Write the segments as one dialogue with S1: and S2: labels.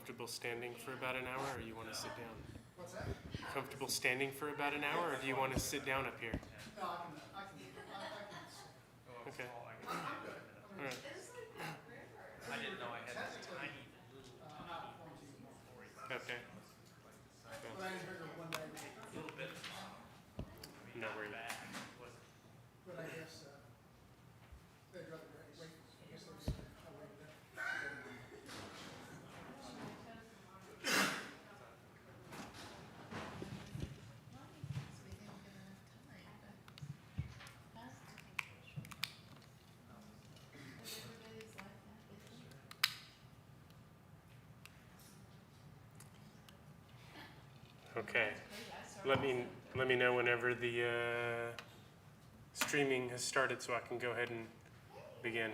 S1: comfortable standing for about an hour, or you want to sit down?
S2: What's that?
S1: Comfortable standing for about an hour, or do you want to sit down up here?
S2: No, I can.
S1: Okay. All right.
S3: I didn't know I had this tiny
S2: I'm out of quarantine.
S1: Okay.
S2: But I didn't figure one day.
S3: little bit
S1: No worries.
S3: back.
S2: But I guess they'd rather wait. I guess they'll wait it up.
S1: Okay. Let me know whenever the streaming has started, so I can go ahead and begin.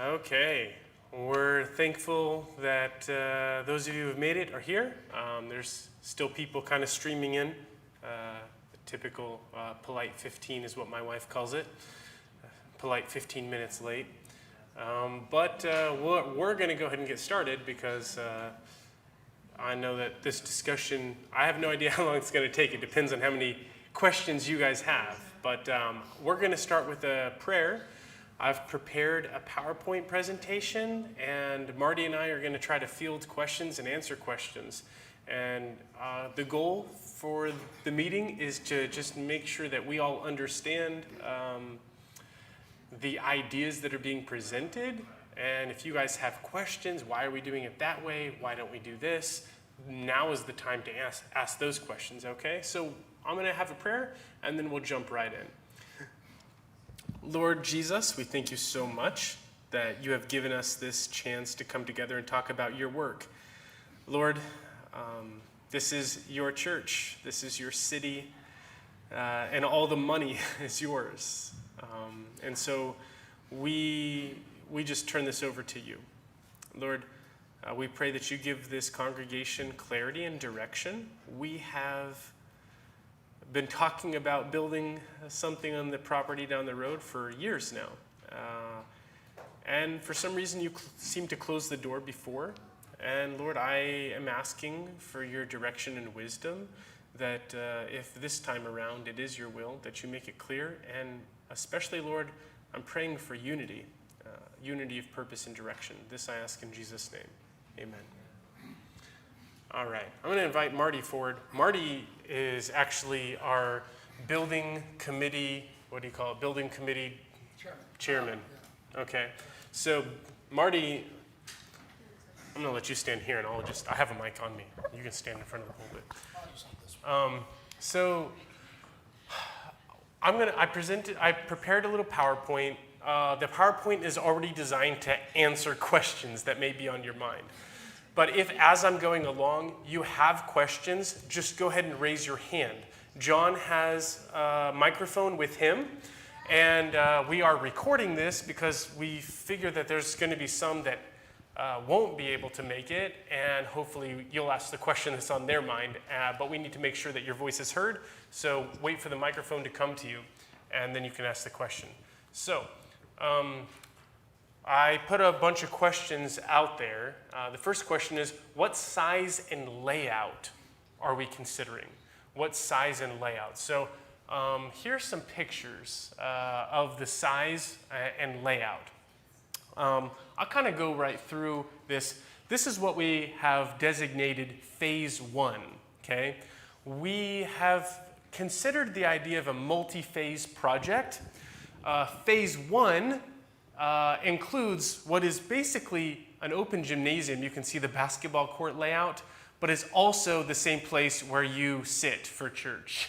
S1: Okay. We're thankful that those of you who have made it are here. There's still people kind of streaming in. The typical polite 15 is what my wife calls it. Polite 15 minutes late. But we're going to go ahead and get started because I know that this discussion, I have no idea how long it's going to take. It depends on how many questions you guys have. But we're going to start with a prayer. I've prepared a PowerPoint presentation, and Marty and I are going to try to field questions and answer questions. And the goal for the meeting is to just make sure that we all understand the ideas that are being presented. And if you guys have questions, why are we doing it that way? Why don't we do this? Now is the time to ask those questions, okay? So I'm going to have a prayer, and then we'll jump right in. Lord Jesus, we thank you so much that you have given us this chance to come together and talk about your work. Lord, this is your church. This is your city, and all the money is yours. And so we just turn this over to you. Lord, we pray that you give this congregation clarity and direction. We have been talking about building something on the property down the road for years now. And for some reason, you seem to close the door before. And Lord, I am asking for your direction and wisdom that if this time around it is your will, that you make it clear. And especially, Lord, I'm praying for unity, unity of purpose and direction. This I ask in Jesus' name. Amen. All right, I'm going to invite Marty forward. Marty is actually our building committee, what do you call it? Building committee chairman. Okay, so Marty, I'm going to let you stand here, and I have a mic on me. You can stand in front of the pulpit. So I prepared a little PowerPoint. The PowerPoint is already designed to answer questions that may be on your mind. But if, as I'm going along, you have questions, just go ahead and raise your hand. John has a microphone with him, and we are recording this because we figure that there's going to be some that won't be able to make it, and hopefully you'll ask the question that's on their mind, but we need to make sure that your voice is heard, so wait for the microphone to come to you, and then you can ask the question. So, I put a bunch of questions out there. The first question is, what size and layout are we considering? What size and layout? So here's some pictures of the size and layout. I'll kind of go right through this. This is what we have designated phase 1, okay? We have considered the idea of a multi-phase project. Phase 1 includes what is basically an open gymnasium. You can see the basketball court layout, but it's also the same place where you sit for church.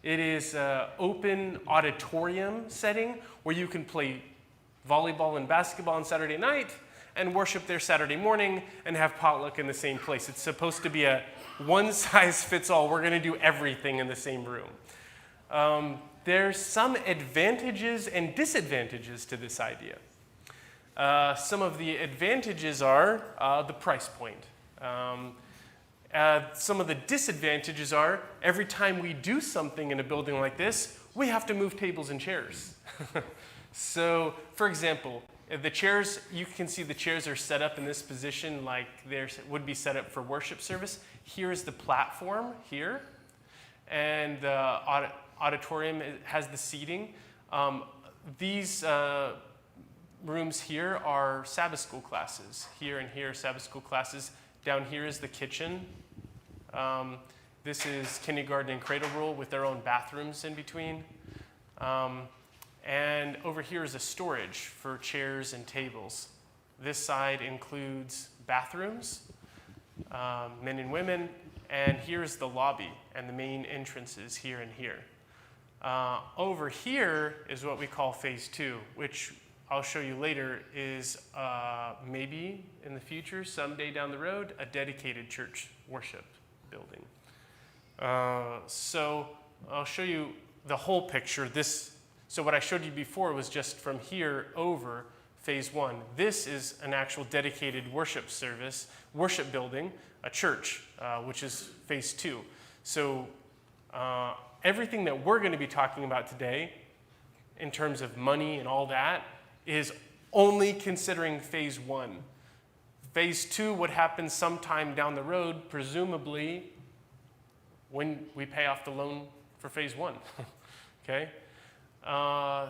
S1: It is an open auditorium setting where you can play volleyball and basketball on Saturday night and worship there Saturday morning and have potluck in the same place. It's supposed to be a one-size-fits-all. We're going to do everything in the same room. There's some advantages and disadvantages to this idea. Some of the advantages are the price point. Some of the disadvantages are every time we do something in a building like this, we have to move tables and chairs. So, for example, the chairs, you can see the chairs are set up in this position like they would be set up for worship service. Here's the platform here, and the auditorium has the seating. These rooms here are Sabbath school classes. Here and here are Sabbath school classes. Down here is the kitchen. This is kindergarten and cradle roll with their own bathrooms in between. And over here is a storage for chairs and tables. This side includes bathrooms, men and women, and here's the lobby and the main entrances here and here. Over here is what we call phase 2, which I'll show you later is maybe in the future, someday down the road, a dedicated church worship building. So I'll show you the whole picture. So what I showed you before was just from here over phase 1. This is an actual dedicated worship building, a church, which is phase 2. So everything that we're going to be talking about today in terms of money and all that is only considering phase 1. Phase 2 would happen sometime down the road, presumably when we pay off the loan for phase 1. Okay?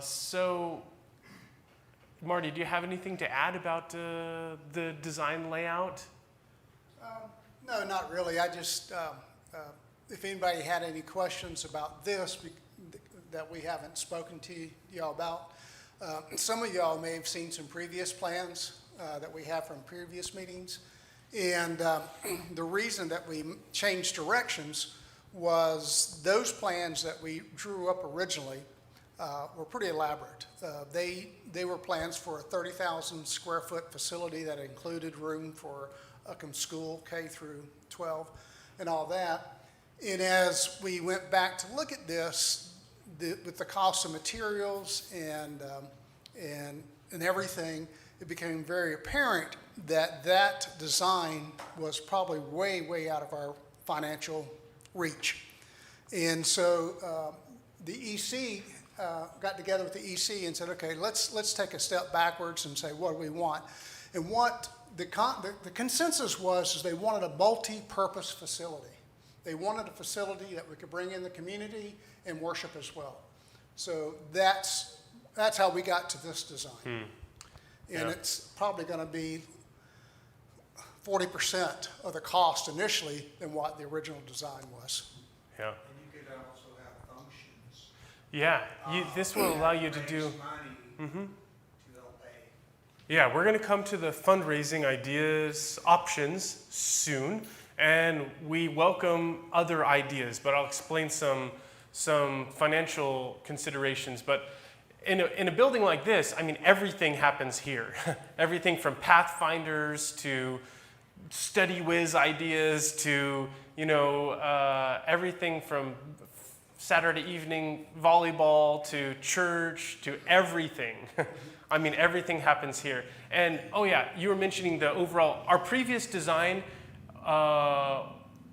S1: So, Marty, do you have anything to add about the design layout?
S2: No, not really. I just, if anybody had any questions about this that we haven't spoken to y'all about, some of y'all may have seen some previous plans that we have from previous meetings. And the reason that we changed directions was those plans that we drew up originally were pretty elaborate. They were plans for a 30,000 square foot facility that included room for school, K through 12, and all that. And as we went back to look at this, with the cost of materials and everything, it became very apparent that that design was probably way, way out of our financial reach. And so the EC got together with the EC and said, okay, let's take a step backwards and say, what do we want? And what the consensus was is they wanted a multi-purpose facility. They wanted a facility that we could bring in the community and worship as well. So that's how we got to this design. And it's probably going to be 40% of the cost initially than what the original design was.
S1: Yeah.
S4: And you could also have functions.
S1: Yeah, this will allow you to do.
S4: Raise money to help pay.
S1: Yeah, we're going to come to the fundraising ideas options soon, and we welcome other ideas, but I'll explain some financial considerations. But in a building like this, I mean, everything happens here. Everything from Pathfinders to study whiz ideas to, everything from Saturday evening volleyball to church to everything. I mean, everything happens here. And, oh yeah, you were mentioning the overall, our previous design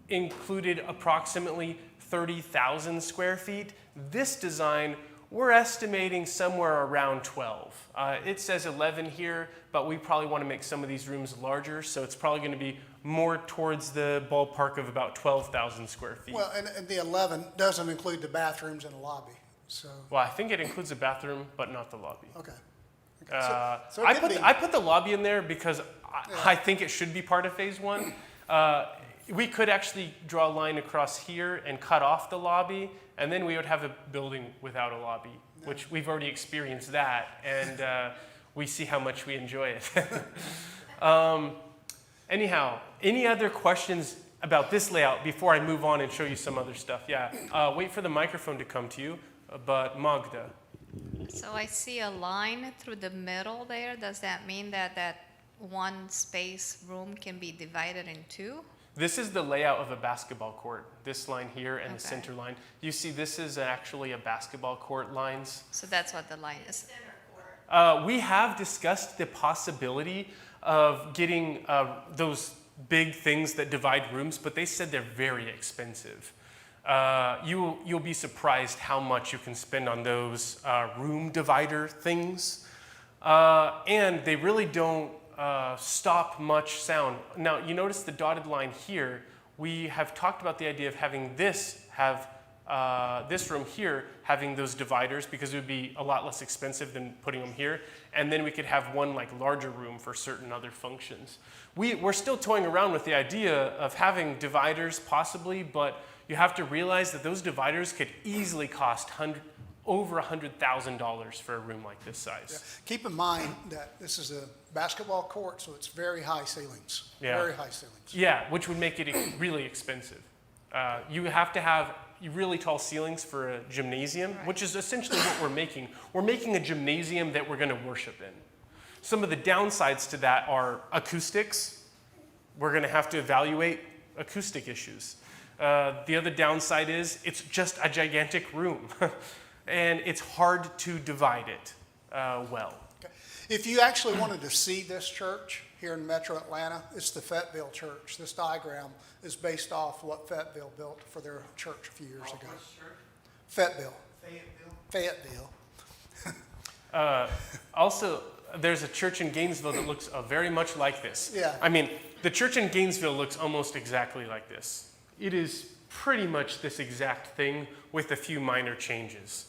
S1: included approximately 30,000 square feet. This design, we're estimating somewhere around 12. It says 11 here, but we probably want to make some of these rooms larger, so it's probably going to be more towards the ballpark of about 12,000 square feet.
S2: Well, and the 11 doesn't include the bathrooms and the lobby. So,
S1: Well, I think it includes a bathroom, but not the lobby.
S2: okay. So
S1: I put the lobby in there because I think it should be part of phase 1. We could actually draw a line across here and cut off the lobby, and then we would have a building without a lobby, which we've already experienced that, and we see how much we enjoy it. Anyhow, any other questions about this layout before I move on and show you some other stuff? Yeah, wait for the microphone to come to you, but Magda.
S5: So I see a line through the middle there. Does that mean that one space room can be divided in two?
S1: This is the layout of a basketball court. This line here and the
S5: Okay.
S1: center line. You see this is actually a basketball court lines.
S5: So that's what the line is.
S1: We have discussed the possibility of getting those big things that divide rooms, but they said they're very expensive. You'll be surprised how much you can spend on those room divider things. And they really don't stop much sound. Now, you notice the dotted line here. We have talked about the idea of having this room here having those dividers, because it would be a lot less expensive than putting them here. And then we could have one like larger room for certain other functions. We're still toying around with the idea of having dividers possibly, but you have to realize that those dividers could easily cost over $100,000 for a room like this size.
S2: Yeah. Keep in mind that this is a basketball court, so it's very high ceilings.
S1: Yeah.
S2: Very high ceilings.
S1: Yeah, which would make it really expensive. You have to have really tall ceilings for a gymnasium, which is essentially what we're making. We're making a gymnasium that we're going to worship in. Some of the downsides to that are acoustics. We're going to have to evaluate acoustic issues. The other downside is it's just a gigantic room, and it's hard to divide it well.
S2: Okay. If you actually wanted to see this church here in Metro Atlanta, it's the Fayetteville Church. This diagram is based off what Fayetteville built for their church a few years ago. Fayetteville.
S4: Fayetteville.
S1: Also, there's a church in Gainesville that looks very much like this.
S2: Yeah.
S1: I mean, the church in Gainesville looks almost exactly like this. It is pretty much this exact thing with a few minor changes.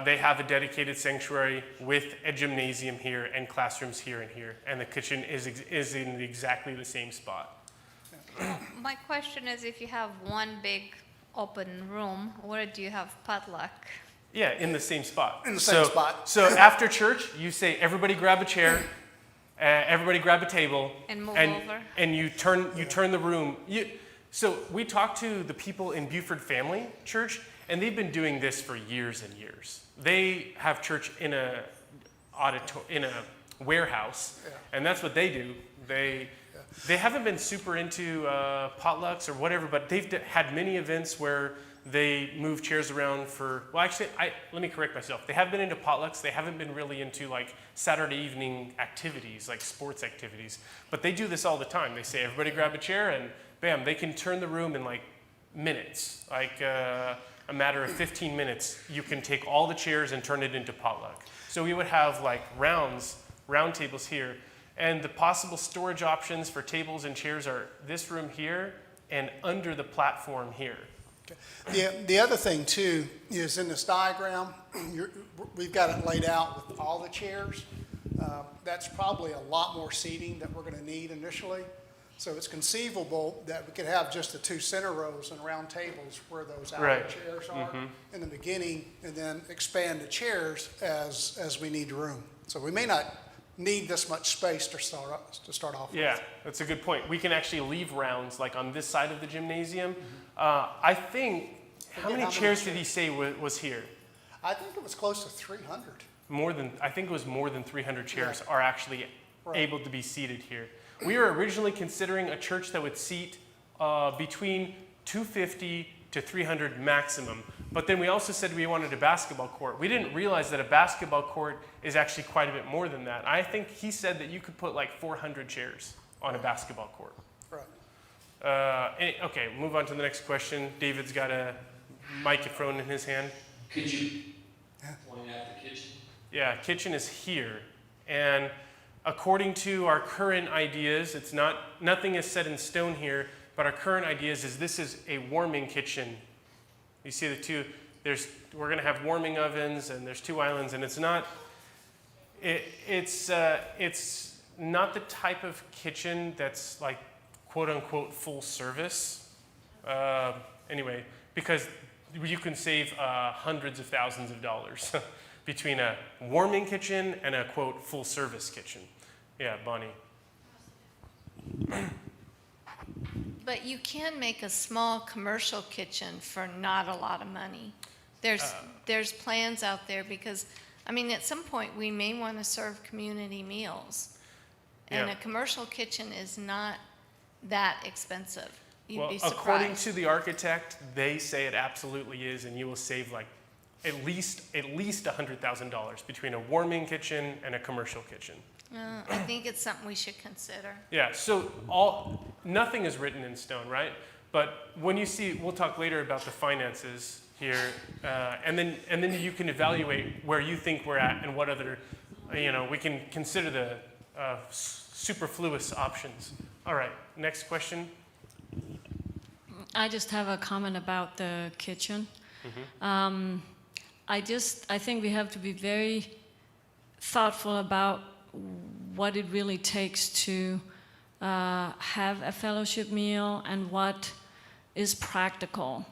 S1: They have a dedicated sanctuary with a gymnasium here and classrooms here and here, and the kitchen is in exactly the same spot.
S5: My question is, if you have one big open room, where do you have potluck?
S1: Yeah, in the same spot.
S2: In the same spot.
S1: So after church, you say, everybody grab a chair, everybody grab a table,
S5: And move over.
S1: and you turn the room. So we talked to the people in Buford Family Church, and they've been doing this for years and years. They have church in a warehouse, and that's what they do. They haven't been super into potlucks or whatever, but they've had many events where they move chairs around for, well, actually, let me correct myself. They have been into potlucks. They haven't been really into like Saturday evening activities, like sports activities. But they do this all the time. They say, everybody grab a chair, and bam, they can turn the room in like minutes. Like a matter of 15 minutes, you can take all the chairs and turn it into potluck. So we would have like round tables here. And the possible storage options for tables and chairs are this room here and under the platform here.
S2: Okay. The other thing too is in this diagram, we've got it laid out with all the chairs. That's probably a lot more seating that we're going to need initially. So it's conceivable that we could have just the two center rows and round tables where those outer chairs are in the beginning, and then expand the chairs as we need room. So we may not need this much space to start off with.
S1: Yeah, that's a good point. We can actually leave rounds like on this side of the gymnasium. I think, how many chairs did he say was here?
S2: I think it was close to 300.
S1: I think it was more than 300 chairs are actually able to be seated here. We were originally considering a church that would seat between 250 to 300 maximum. But then we also said we wanted a basketball court. We didn't realize that a basketball court is actually quite a bit more than that. I think he said that you could put like 400 chairs on a basketball court.
S2: Right.
S1: Okay, move on to the next question. David's got a microphone in his hand.
S3: Could you point out the kitchen?
S1: Yeah, kitchen is here. And according to our current ideas, nothing is set in stone here, but our current ideas is this is a warming kitchen. You see the two, we're gonna have warming ovens, and there's two islands, and it's not the type of kitchen that's like quote unquote full service. Anyway, because you can save hundreds of thousands of dollars between a warming kitchen and a quote full service kitchen. Yeah, Bonnie.
S5: But you can make a small commercial kitchen for not a lot of money. There's plans out there because, I mean, at some point we may want to serve community meals. And a commercial kitchen is not that expensive. You'd be surprised.
S1: According to the architect, they say it absolutely is, and you will save like at least $100,000 between a warming kitchen and a commercial kitchen.
S5: I think it's something we should consider.
S1: Yeah, so nothing is written in stone, right? But when you see, we'll talk later about the finances here, and then you can evaluate where you think we're at and what other, we can consider the superfluous options. All right, next question.
S6: I just have a comment about the kitchen. I think we have to be very thoughtful about what it really takes to have a fellowship meal and what is practical.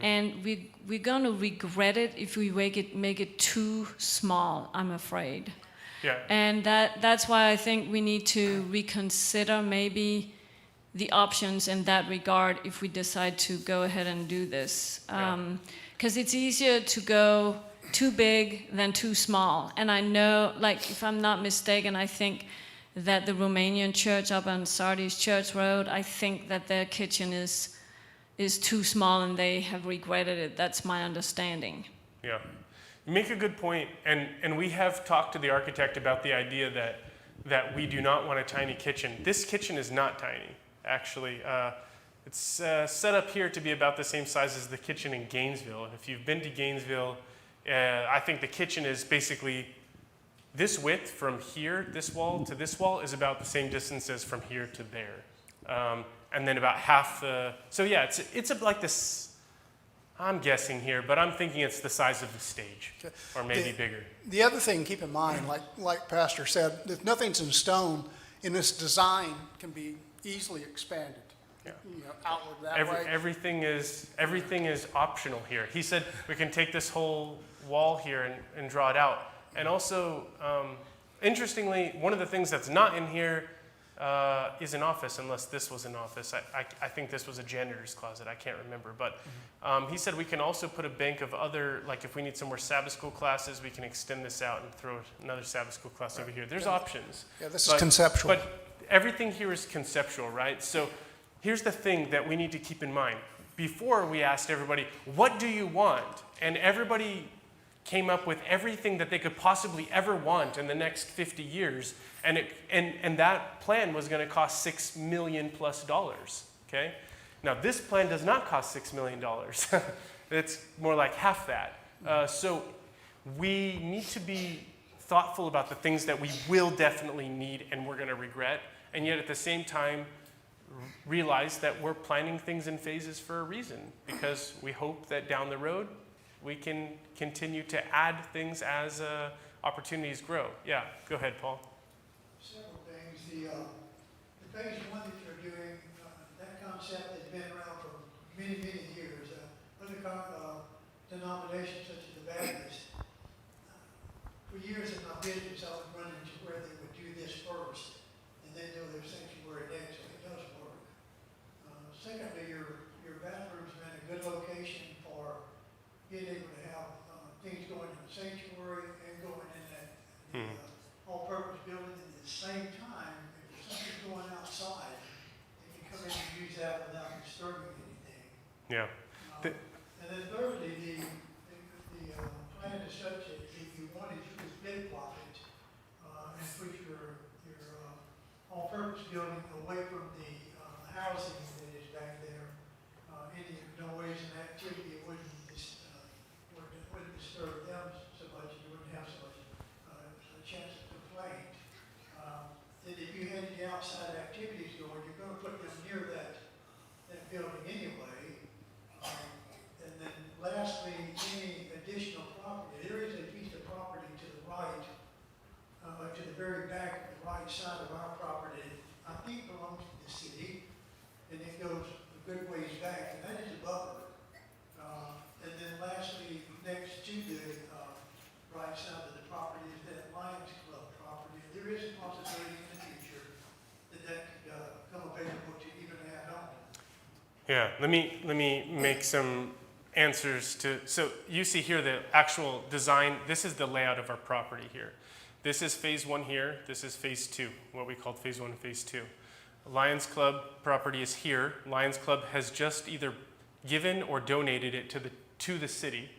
S6: And we're going to regret it if we make it too small, I'm afraid.
S1: Yeah.
S6: And that's why I think we need to reconsider maybe the options in that regard if we decide to go ahead and do this. Because it's easier to go too big than too small. And I know, like, if I'm not mistaken, I think that the Romanian church up on Sardis Church Road, I think that their kitchen is too small and they have regretted it. That's my understanding.
S1: Yeah. You make a good point, and we have talked to the architect about the idea that we do not want a tiny kitchen. This kitchen is not tiny, actually. It's set up here to be about the same size as the kitchen in Gainesville. If you've been to Gainesville, I think the kitchen is basically this width from here, this wall to this wall, is about the same distance as from here to there. And then about half the, so yeah, it's like this, I'm guessing here, but I'm thinking it's the size of the stage, or maybe bigger.
S2: The other thing, keep in mind, like Pastor said, if nothing's in stone, in this design can be easily expanded.
S1: Yeah.
S2: Outward that way.
S1: Everything is optional here. He said we can take this whole wall here and draw it out. And also, interestingly, one of the things that's not in here is an office, unless this was an office. I think this was a janitor's closet. I can't remember. But he said we can also put a bank of other, like if we need some more Sabbath school classes, we can extend this out and throw another Sabbath school class over here. There's options.
S2: Yeah, this is conceptual.
S1: But everything here is conceptual, right? So here's the thing that we need to keep in mind. Before we asked everybody, what do you want? And everybody came up with everything that they could possibly ever want in the next 50 years. And that plan was going to cost $6 million plus, okay? Now, this plan does not cost $6 million. It's more like half that. So we need to be thoughtful about the things that we will definitely need and we're going to regret, and yet at the same time, realize that we're planning things in phases for a reason, because we hope that down the road we can continue to add things as opportunities grow. Yeah, go ahead, Paul.
S4: Several things. The phase one that you're doing, that concept has been around for many, many years. Other denominations such as the Baptist, for years in my business I would run into where they would do this first and then do their sanctuary next, so it does work. Secondly, your bathroom's been a good location for being able to have things going in the sanctuary and going in that all-purpose building. At the same time, if there's something going outside, they can come in and use that without disturbing anything.
S1: Yeah.
S4: And then thirdly, the plan is such that if you wanted to split block it and put your all-purpose building away from the housing that is back there, any noise and activity wouldn't disturb them so much. You wouldn't have so much a chance of complaint. And if you had the outside activities going, you're going to put them near that building anyway. And then lastly, any additional property. There is a piece of property to the right, to the very back of the right side of our property, I think belongs to the city, and it goes a good ways back, and that is a buffer. And then lastly, next to the right side of the property is that Lions Club property. There is a possibility in the future that could come available to even add on.
S1: Yeah, let me make some answers to, so you see here the actual design. This is the layout of our property here. This is phase one here, this is phase two, what we called phase one and phase two. Lions Club property is here. Lions Club has just either given or donated it to the city.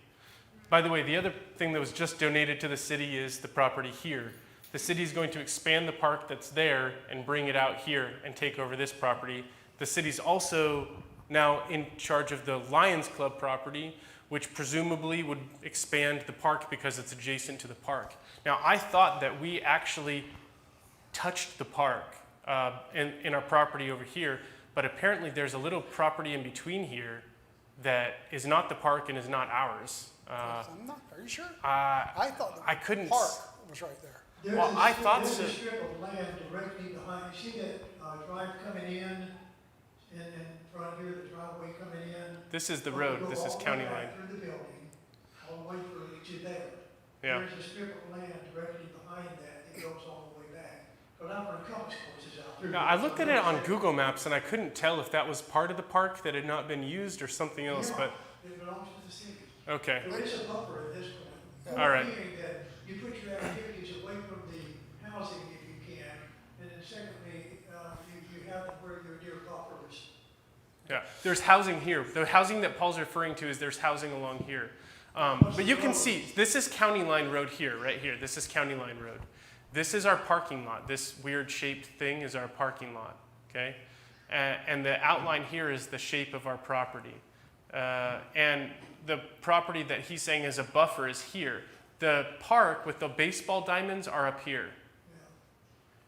S1: By the way, the other thing that was just donated to the city is the property here. The city is going to expand the park that's there and bring it out here and take over this property. The city's also now in charge of the Lions Club property, which presumably would expand the park because it's adjacent to the park. Now, I thought that we actually touched the park in our property over here, but apparently there's a little property in between here that is not the park and is not ours.
S2: I'm not, are you sure?
S1: I
S2: thought
S1: I
S2: the
S1: couldn't
S2: park
S1: s-
S2: was right there.
S1: Well, I thought
S4: There's
S1: so.
S4: a strip of land directly behind, you see that drive coming in, and right here, the driveway coming in?
S1: This is the
S4: Well,
S1: road,
S4: you go
S1: this is
S4: all the
S1: county
S4: way
S1: line.
S4: back through the building, all the way through to there.
S1: Yeah.
S4: There's a strip of land directly behind that goes all the way back. But I'm running compass courses out there.
S1: Now, I looked at it on Google Maps and I couldn't tell if that was part of the park that had not been used or something else, but
S4: It belongs to the city.
S1: okay.
S4: There is a buffer at this point.
S1: All right.
S4: Meaning that you put your activities away from the housing if you can, and then secondly, you have it where your deer buffers.
S1: Yeah, there's housing here. The housing that Paul's referring to is there's housing along here. But you can see, this is County Line Road here, right here. This is County Line Road. This is our parking lot. This weird shaped thing is our parking lot, okay? And the outline here is the shape of our property. And the property that he's saying is a buffer is here. The park with the baseball diamonds are up here.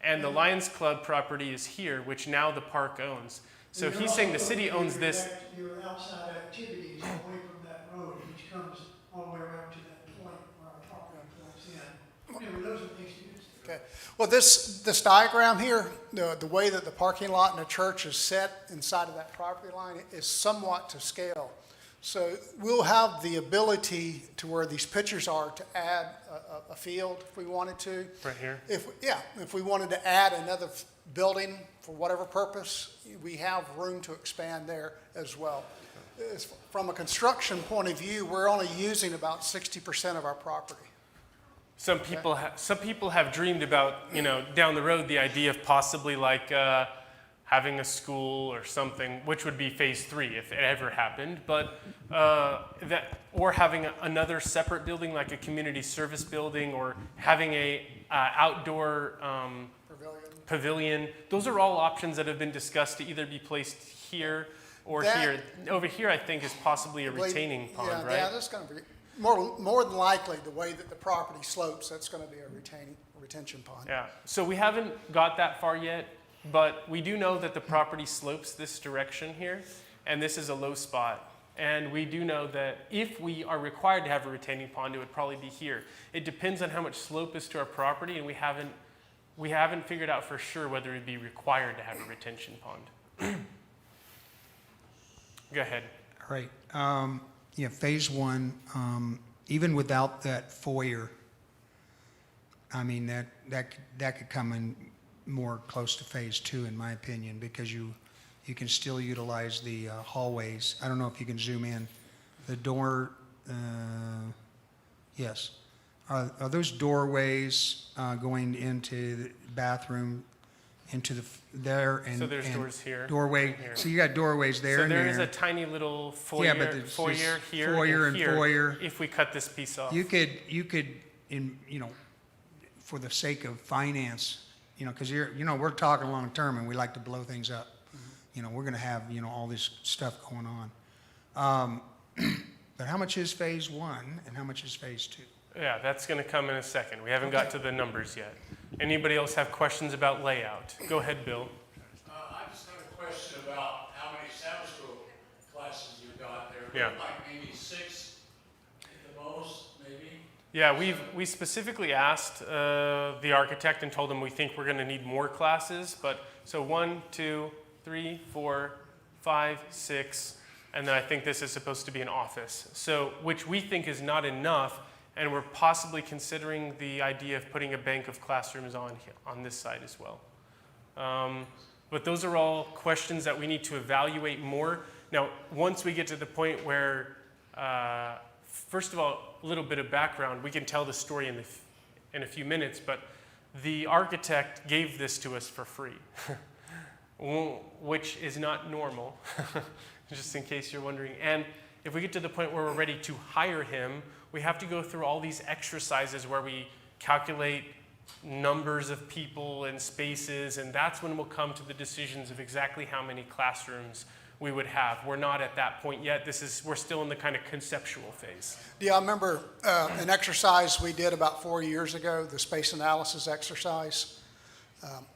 S1: And the Lions Club property is here, which now the park owns. So
S4: And you're
S1: he's saying the
S4: also
S1: city
S4: looking
S1: owns
S4: at
S1: this.
S4: your outside activities away from that road, which comes all the way around to that point where our property points in. Anyway, those are things to do.
S2: Okay. Well, this diagram here, the way that the parking lot and the church is set inside of that property line is somewhat to scale. So we'll have the ability to where these pictures are to add a field if we wanted to.
S1: Right here?
S2: If we wanted to add another building for whatever purpose, we have room to expand there as well. From a construction point of view, we're only using about 60% of our property.
S1: Some people have dreamed about, down the road, the idea of possibly like having a school or something, which would be phase 3 if it ever happened, but or having another separate building like a community service building or having a outdoor pavilion. Those are all options that have been discussed to either be placed here or here. Over here, I think, is possibly a retaining pond, right?
S2: Yeah, that's going to be more than likely the way that the property slopes. That's going to be a retention pond.
S1: Yeah. So we haven't got that far yet, but we do know that the property slopes this direction here, and this is a low spot. And we do know that if we are required to have a retaining pond, it would probably be here. It depends on how much slope is to our property, and we haven't figured out for sure whether it'd be required to have a retention pond. Go ahead.
S7: All right. Phase 1, even without that foyer, I mean, that could come in more close to phase 2, in my opinion, because you can still utilize the hallways. I don't know if you can zoom in. The door, yes. Are those doorways going into the bathroom, into there? And
S1: So there's
S7: and
S1: doors here.
S7: Doorway.
S1: Here.
S7: So you got doorways there
S1: So
S7: and
S1: there
S7: there.
S1: is a tiny little foyer,
S7: Yeah, but there's
S1: foyer
S7: just
S1: here
S7: foyer
S1: and
S7: and
S1: here
S7: foyer.
S1: if we cut this piece off.
S7: You could, for the sake of finance, because we're talking long term and we like to blow things up. We're going to have, all this stuff going on. But how much is phase 1 and how much is phase 2?
S1: Yeah, that's going to come in a second. We haven't got to the numbers yet. Anybody else have questions about layout? Go ahead, Bill.
S3: I just have a question about how many Sabbath school classes you got there.
S1: Yeah.
S3: Like maybe 6 at the most, maybe?
S1: Yeah, we specifically asked the architect and told him we think we're going to need more classes. But so 1, 2, 3, 4, 5, 6, and then I think this is supposed to be an office. So which we think is not enough. And we're possibly considering the idea of putting a bank of classrooms on this side as well. But those are all questions that we need to evaluate more. Now, once we get to the point where, first of all, a little bit of background, we can tell the story in a few minutes, but the architect gave this to us for free, which is not normal, just in case you're wondering. And if we get to the point where we're ready to hire him, we have to go through all these exercises where we calculate numbers of people and spaces, and that's when we'll come to the decisions of exactly how many classrooms we would have. We're not at that point yet. We're still in the kind of conceptual phase.
S2: Do y'all remember an exercise we did about 4 years ago, the space analysis exercise?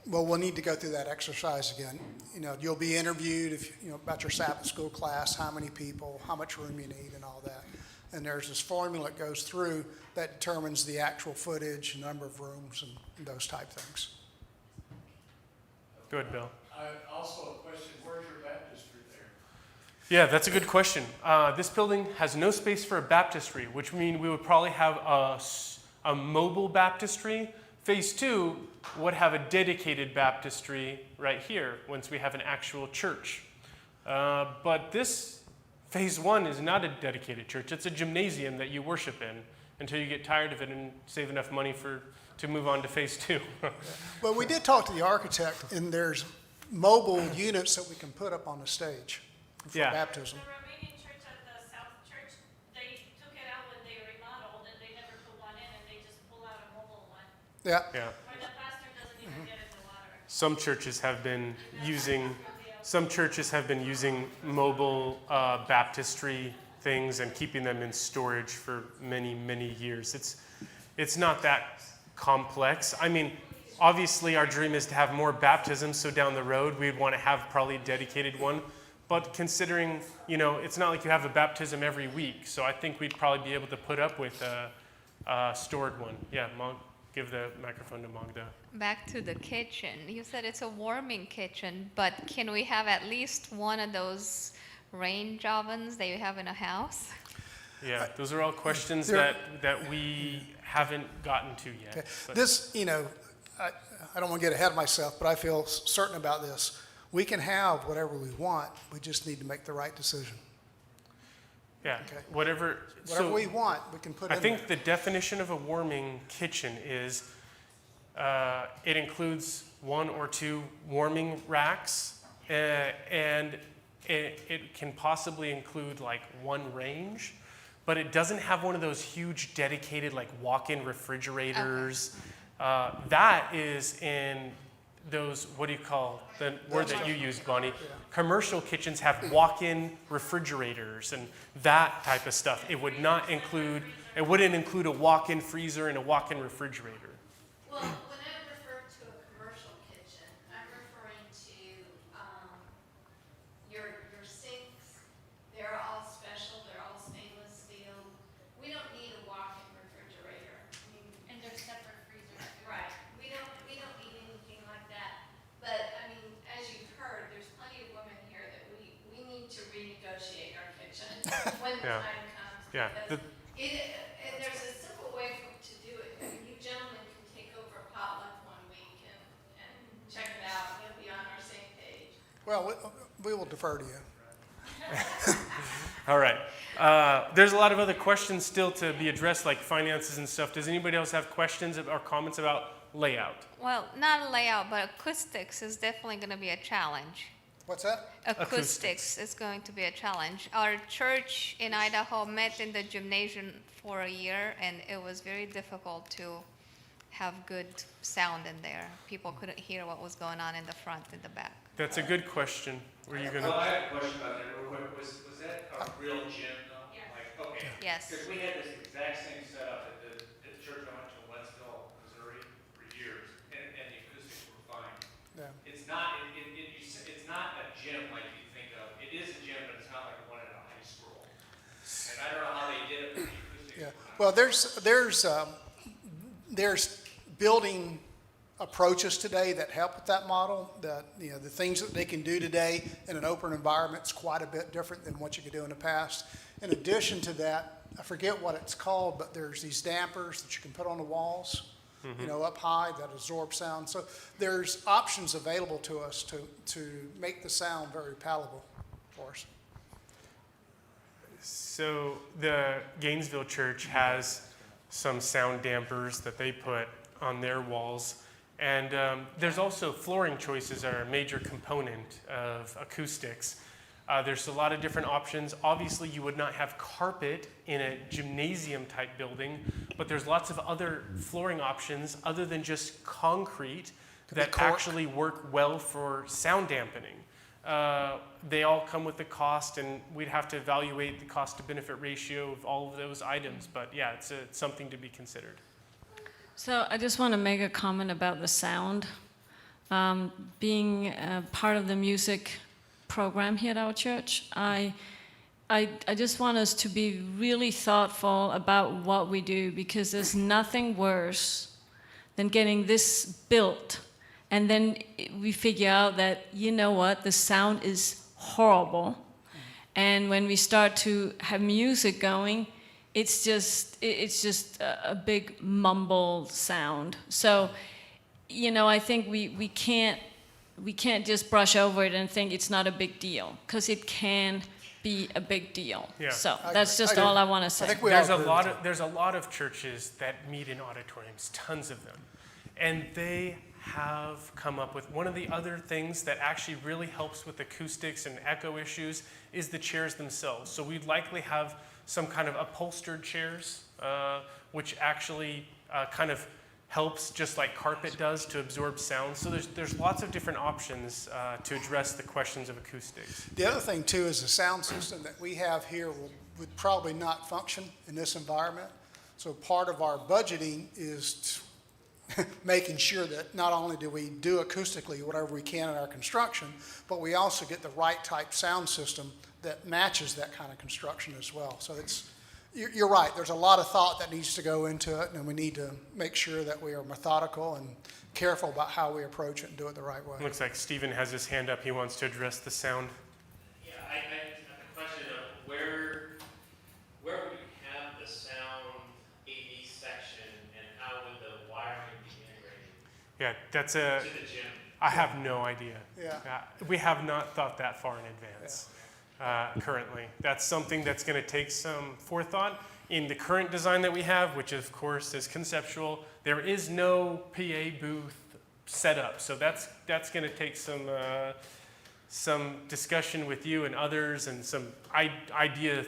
S2: Well, we'll need to go through that exercise again. You know, you'll be interviewed about your Sabbath school class, how many people, how much room you need, and all that. And there's this formula that goes through that determines the actual footage, number of rooms, and those type things.
S1: Go ahead, Bill.
S3: Also a question, where's your baptistry there?
S1: Yeah, that's a good question. This building has no space for a baptistry, which means we would probably have a mobile baptistry. Phase 2 would have a dedicated baptistry right here once we have an actual church. But this Phase 1 is not a dedicated church. It's a gymnasium that you worship in until you get tired of it and save enough money to move on to Phase 2.
S2: Well, we did talk to the architect, and there's mobile units that we can put up on the stage for
S1: Yeah.
S2: baptism.
S6: The Romanian church at the South Church, they took it out when they remodeled, and they never put one in, and they just pull out a mobile one,
S2: Yeah.
S1: Yeah.
S6: where the pastor doesn't even get in the water.
S1: Some churches have been using mobile baptistry things and keeping them in storage for many, many years. It's not that complex. I mean, obviously our dream is to have more baptisms, so down the road we'd want to have probably a dedicated one. But considering, it's not like you have a baptism every week, so I think we'd probably be able to put up with a stored one. Yeah, give the microphone to Magda.
S5: Back to the kitchen. You said it's a warming kitchen, but can we have at least one of those range ovens that you have in a house?
S1: Yeah, those are all questions
S2: There-
S1: that we haven't gotten to yet.
S2: Okay.
S1: But-
S2: This, I don't want to get ahead of myself, but I feel certain about this. We can have whatever we want. We just need to make the right decision.
S1: Yeah,
S2: Okay.
S1: whatever.
S2: Whatever
S1: So
S2: we want, we can put
S1: I
S2: in
S1: think
S2: there.
S1: the definition of a warming kitchen is it includes 1 or 2 warming racks, and it can possibly include like 1 range, but it doesn't have one of those huge dedicated like walk-in refrigerators. That is in those, what do you call the word that you used, Bonnie? Commercial kitchens have walk-in refrigerators and that type of stuff. It wouldn't include a walk-in freezer and a walk-in refrigerator.
S5: Well, when I refer to a commercial kitchen, I'm referring to your sinks. They're all special. They're all stainless steel. We don't need a walk-in refrigerator. I mean,
S6: And there's separate freezers.
S5: right. We don't need anything like that. But I mean, as you've heard, there's plenty of women here that we need to renegotiate our kitchen when the
S1: Yeah.
S5: time comes.
S1: Yeah.
S5: Because and there's a simple way to do it. I mean, you gentlemen can take over a potluck one week and check it out. You'll be on our same page.
S2: Well, we will defer to you.
S1: All right. There's a lot of other questions still to be addressed, like finances and stuff. Does anybody else have questions or comments about layout?
S5: Well, not layout, but acoustics is definitely going to be a challenge.
S2: What's that?
S5: Acoustics is going to be a challenge. Our church in Idaho met in the gymnasium for a year, and it was very difficult to have good sound in there. People couldn't hear what was going on in the front and the back.
S1: That's a good question. Were you
S8: Well,
S1: gonna?
S8: I have a question about that real quick. Was that a real gym though?
S6: Yeah.
S8: Like, okay.
S5: Yes.
S8: Because we had this exact same setup at the church I went to in Wentzville, Missouri for years, and the acoustics were fine.
S2: Yeah.
S8: It's not, it's not a gym like you think of. It is a gym, but it's not like one at a high school. And I don't know how they did it, but the acoustics
S2: Yeah.
S8: were not.
S2: Well, there's building approaches today that help with that model. The things that they can do today in an open environment is quite a bit different than what you could do in the past. In addition to that, I forget what it's called, but there's these dampers that you can put on the walls, up high that absorb sound. So there's options available to us to make the sound very palatable for us.
S1: So the Gainesville church has some sound dampers that they put on their walls. And there's also flooring choices are a major component of acoustics. There's a lot of different options. Obviously, you would not have carpet in a gymnasium-type building, but there's lots of other flooring options other than just concrete that
S2: cork.
S1: actually work well for sound dampening. They all come with the cost, and we'd have to evaluate the cost-to-benefit ratio of all of those items. But yeah, it's something to be considered.
S6: So I just want to make a comment about the sound. Being part of the music program here at our church, I just want us to be really thoughtful about what we do, because there's nothing worse than getting this built and then we figure out that, you know what, the sound is horrible. And when we start to have music going, it's just a big mumble sound. So, you know, I think we can't just brush over it and think it's not a big deal, because it can be a big deal.
S1: Yeah.
S6: So
S2: I
S6: that's
S2: agree.
S6: just all I want to say.
S2: I think we all
S1: There's a
S2: agree
S1: lot
S2: with
S1: of there's a lot of churches that meet in auditoriums, tons of them, and they have come up with one of the other things that actually really helps with acoustics and echo issues is the chairs themselves. So we'd likely have some kind of upholstered chairs, which actually kind of helps, just like carpet does, to absorb sound. So there's lots of different options to address the questions of acoustics.
S2: The other thing too is the sound system that we have here would probably not function in this environment. So part of our budgeting is making sure that not only do we do acoustically whatever we can in our construction, but we also get the right type sound system that matches that kind of construction as well. So you're right, there's a lot of thought that needs to go into it, and we need to make sure that we are methodical and careful about how we approach it and do it the right way.
S1: Looks like Stephen has his hand up. He wants to address the sound.
S8: Yeah, I have a question of where would we have the sound AV section, and how would the wiring be integrated
S1: Yeah, that's
S8: to the gym?
S1: I have no idea.
S2: Yeah.
S1: We have not thought that far in advance currently. That's something that's going to take some forethought. In the current design that we have, which of course is conceptual, there is no PA booth set up. So that's going to take some discussion with you and others, and some idea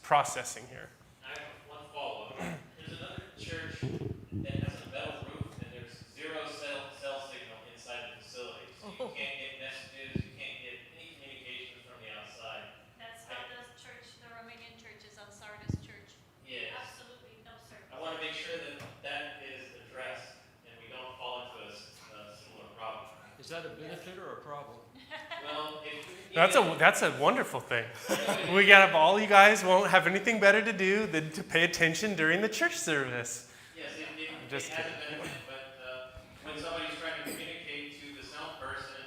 S1: processing here.
S8: I have one follow-up. There's another church that has a metal roof, and there's zero cell signal inside the facility. So you can't get messages, you can't get any communication from the outside.
S9: That's how the church, the Romanian church is on Sardis Church.
S8: Yes.
S9: Absolutely no service.
S8: I want to make sure that that is addressed and we don't fall into a similar problem.
S3: Is that a benefit or a problem?
S8: Well, if
S1: That's a wonderful thing. We got all you guys won't have anything better to do than to pay attention during the church service.
S8: yes, it
S1: Just
S8: has a benefit, but when somebody's trying to communicate to the sound person,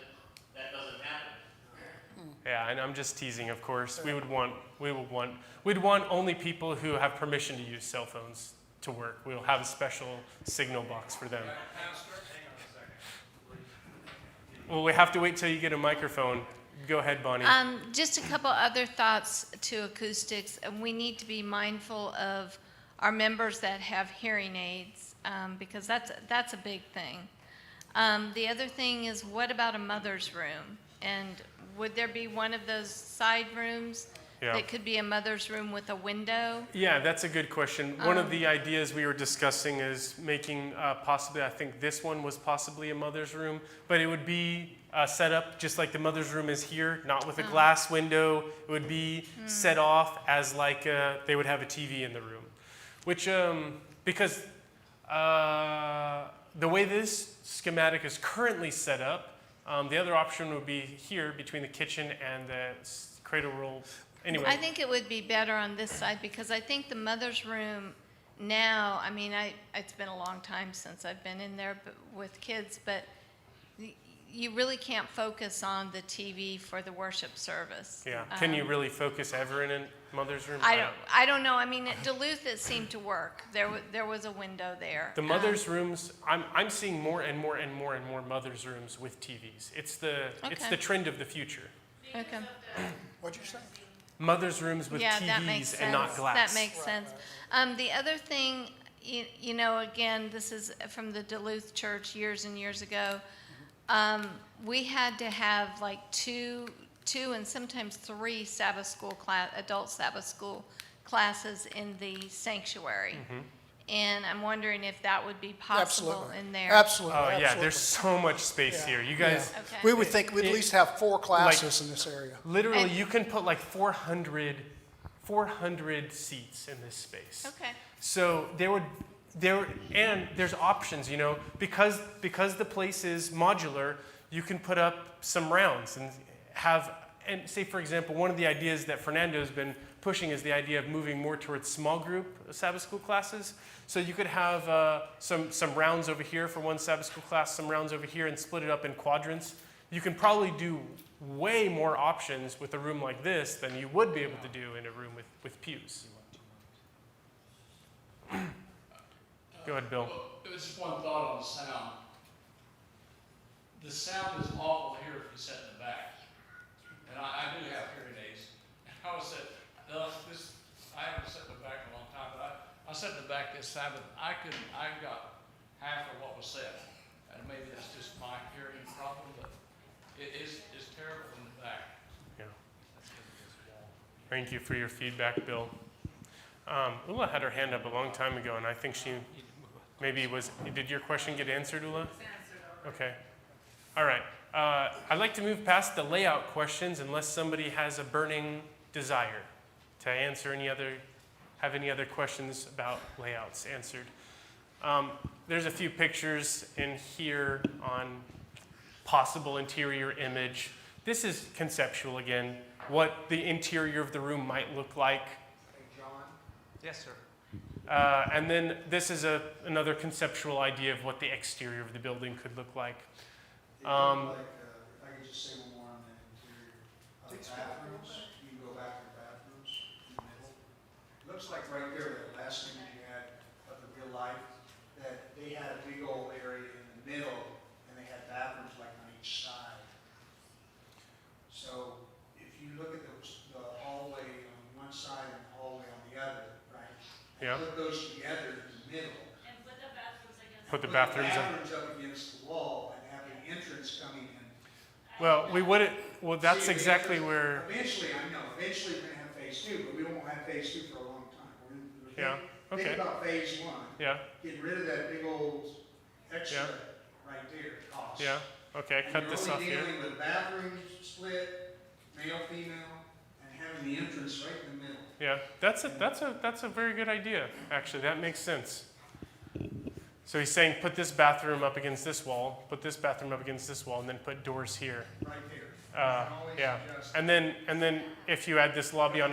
S8: that doesn't happen.
S1: Yeah, and I'm just teasing, of course. We'd want only people who have permission to use cell phones to work. We'll have a special signal box for them.
S3: Pastor, hang on a second.
S1: Well, we have to wait till you get a microphone. Go ahead, Bonnie.
S5: Just a couple other thoughts to acoustics. We need to be mindful of our members that have hearing aids, because that's a big thing. The other thing is, what about a mother's room? And would there be one of those side rooms
S1: Yeah.
S5: that could be a mother's room with a window?
S1: Yeah, that's a good question. One of the ideas we were discussing is making possibly, I think this one was possibly a mother's room, but it would be set up just like the mother's room is here, not with a glass window. It would be set off as like they would have a TV in the room, which, because the way this schematic is currently set up, the other option would be here between the kitchen and the cradle roll. Anyway.
S5: I think it would be better on this side, because I think the mother's room now, I mean, it's been a long time since I've been in there with kids, but you really can't focus on the TV for the worship service.
S1: Yeah. Can you really focus ever in a mother's room?
S5: I don't know. I mean, at Duluth, it seemed to work. There was a window there.
S1: The mother's rooms, I'm seeing more and more and more and more mother's rooms with TVs. It's the trend of the future.
S5: Okay.
S2: What'd you say?
S1: Mother's rooms with
S5: Yeah, that makes
S1: TVs
S5: sense.
S1: and not glass.
S5: That makes sense. The other thing, you know, again, this is from the Duluth church years and years ago. We had to have like two 2 and sometimes 3 Sabbath school class, adult Sabbath school classes in the sanctuary. And I'm wondering if that would be possible
S2: Absolutely.
S5: in there.
S2: Absolutely,
S1: Oh, yeah,
S2: absolutely.
S1: there's so much space
S2: Yeah,
S1: here. You guys,
S2: yeah.
S5: Okay.
S2: We would think we'd at least have 4 classes in this area.
S1: literally,
S5: And-
S1: you can put like 400 seats in this space.
S5: Okay.
S1: So and there's options, you know, because the place is modular, you can put up some rounds and say, for example, one of the ideas that Fernando's been pushing is the idea of moving more towards small group Sabbath school classes. So you could have some rounds over here for one Sabbath school class, some rounds over here, and split it up in quadrants. You can probably do way more options with a room like this than you would be able to do in a room with pews. Go ahead, Bill.
S3: Well, it was just one thought on the sound. The sound is awful here if you sit in the back. And I do have hearing aids. I was at, I haven't sat in the back in a long time, but I sat in the back this Sabbath. I got half of what was said. And maybe that's just my hearing problem, but it is terrible in the back.
S1: Yeah. Thank you for your feedback, Bill. Ula had her hand up a long time ago, and I think she maybe was. Did your question get answered, Ula? Okay. All right. I'd like to move past the layout questions unless somebody has a burning desire to answer have any other questions about layouts answered. There's a few pictures in here on possible interior image. This is conceptual again, what the interior of the room might look like.
S7: Yes, sir.
S1: And then this is another conceptual idea of what the exterior of the building could look like.
S7: If I could just say one more on that interior. Bathrooms, you can go back to the bathrooms in the middle. Looks like right there, that last image you had of the real life, that they had a big old area in the middle, and they had bathrooms like on each side. So if you look at the hallway on one side and the hallway on the other, right?
S1: Yeah.
S7: Put those together in the middle.
S9: And put the bathrooms against.
S1: Put the
S7: Put
S1: bathrooms up.
S7: up against the wall and have the entrance coming in.
S1: Well, we wouldn't. Well, that's
S7: See,
S1: exactly
S7: because
S1: where.
S7: Eventually, I know, eventually we're gonna have phase 2, but we won't have phase 2 for a long time. We're
S1: Yeah, okay.
S7: Think about phase 1,
S1: Yeah.
S7: getting rid of that big old extra
S1: Yeah.
S7: right there, cost.
S1: Yeah. Okay. Cut this off
S7: And
S1: here.
S7: you're only dealing with bathrooms split, male, female, and having the entrance right in the middle.
S1: Yeah. That's a very good idea. Actually, that makes sense. So he's saying put this bathroom up against this wall, put this bathroom up against this wall, and then put doors here.
S7: Right there. You can always
S1: Yeah.
S7: adjust.
S1: And then if you add this lobby on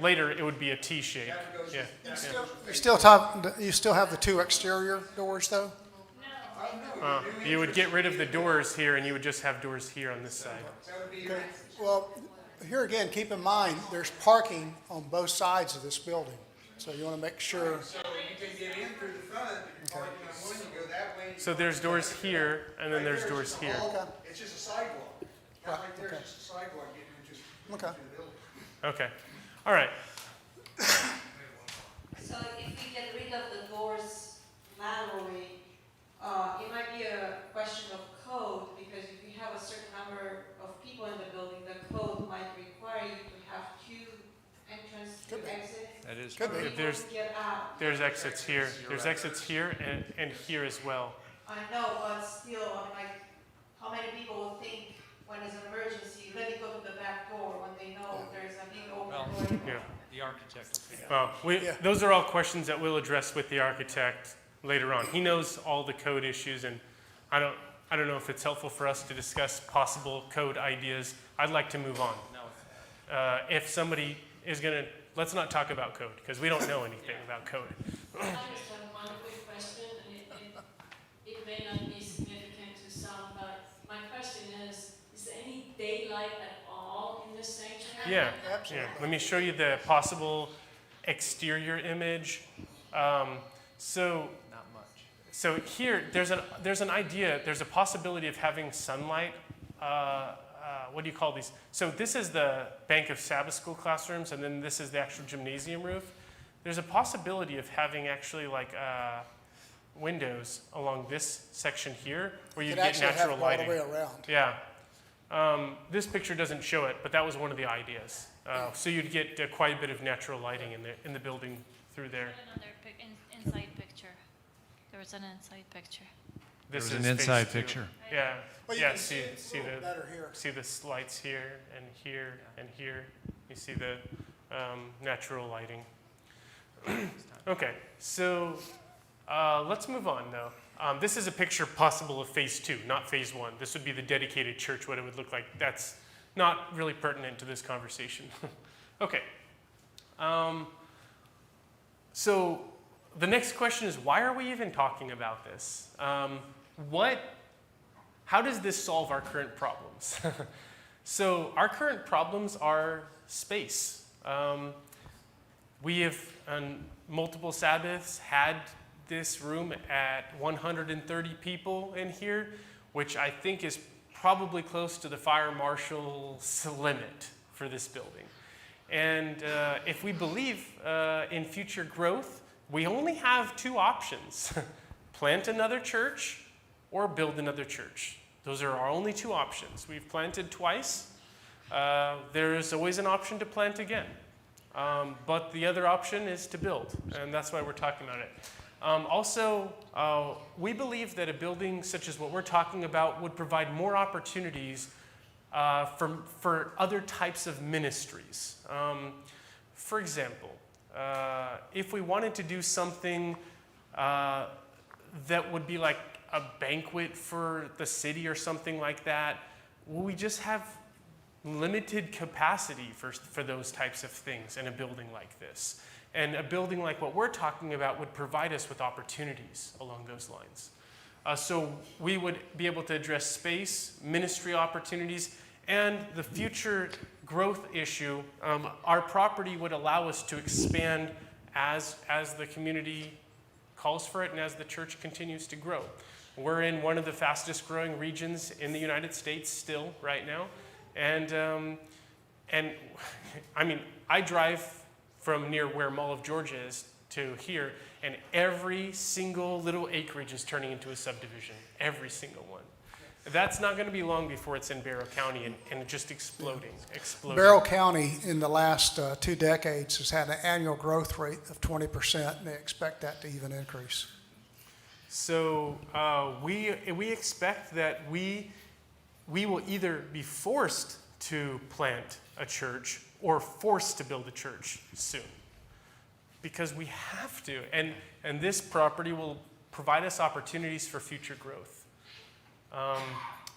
S1: later, it would be a T shape.
S7: That goes
S1: Yeah.
S7: with-
S2: You still have the 2 exterior doors, though?
S1: You would get rid of the doors here, and you would just have doors here on this side.
S7: That would be
S2: Okay. Well, here again, keep in mind, there's parking on both sides of this building. So you want to make sure,
S7: So you can get in through the front, you park on one, you go that way.
S1: So there's doors here, and then there's doors here.
S2: Okay.
S7: It's just a sidewalk. That
S2: Right,
S7: right there
S2: okay.
S7: is just a sidewalk getting into
S2: Okay.
S7: the building.
S1: Okay. All right.
S10: So if we get rid of the doors manually, it might be a question of code, because if you have a certain number of people in the building, the code might require you to have 2 entrances, 2 exits.
S3: That is
S2: Could be.
S10: for people
S1: There's-
S10: to get out.
S1: There's exits here. There's exits here and here as well.
S10: I know, but still, I'm like, how many people will think when it's an emergency, let me go to the back door when they know there's a big open door?
S1: Yeah.
S3: The architect will figure
S1: Well,
S2: Yeah.
S1: those are all questions that we'll address with the architect later on. He knows all the code issues, and I don't know if it's helpful for us to discuss possible code ideas. I'd like to move on. If somebody is gonna, let's not talk about code, because we don't know anything about code.
S11: I just have one quick question, and it may not be significant to some, but my question is there any daylight at all in this sanctuary?
S1: Yeah,
S2: Absolutely.
S1: yeah. Let me show you the possible exterior image. So here, there's an idea, there's a possibility of having sunlight. What do you call these? So this is the bank of Sabbath school classrooms, and then this is the actual gymnasium roof. There's a possibility of having actually like windows along this section here, where you
S2: you
S1: get
S2: could actually have
S1: natural
S2: it all the
S1: lighting.
S2: way around.
S1: Yeah. This picture doesn't show it, but that was one of the ideas. So you'd get quite a bit of natural lighting in the building through there.
S9: Another inside picture. There was an inside picture.
S1: This
S12: There
S1: is
S12: was an
S1: phase
S12: inside
S1: 2.
S12: picture.
S1: Yeah,
S2: Well, you
S1: yeah.
S2: can see it a little better here.
S1: See the lights here and here and here. You see the natural lighting. Okay, so let's move on though. This is a picture possible of phase 2, not phase 1. This would be the dedicated church, what it would look like. That's not really pertinent to this conversation. Okay. So the next question is, why are we even talking about this? How does this solve our current problems? So our current problems are space. We have, on multiple Sabbaths, had this room at 130 people in here, which I think is probably close to the fire marshal's limit for this building. And if we believe in future growth, we only have 2 options. Plant another church or build another church. Those are our only 2 options. We've planted twice. There is always an option to plant again. But the other option is to build, and that's why we're talking about it. Also, we believe that a building such as what we're talking about would provide more opportunities for other types of ministries. For example, if we wanted to do something that would be like a banquet for the city or something like that, we just have limited capacity for those types of things in a building like this. And a building like what we're talking about would provide us with opportunities along those lines. So we would be able to address space, ministry opportunities, and the future growth issue. Our property would allow us to expand as the community calls for it and as the church continues to grow. We're in one of the fastest growing regions in the United States still right now. And I mean, I drive from near where Mall of Georgia is to here, and every single little acreage is turning into a subdivision. Every single one. That's not going to be long before it's in Barrow County and just exploding.
S2: Barrow County in the last 2 decades has had an annual growth rate of 20%, and they expect that to even increase.
S1: So we expect that we will either be forced to plant a church or forced to build a church soon, because we have to. And this property will provide us opportunities for future growth.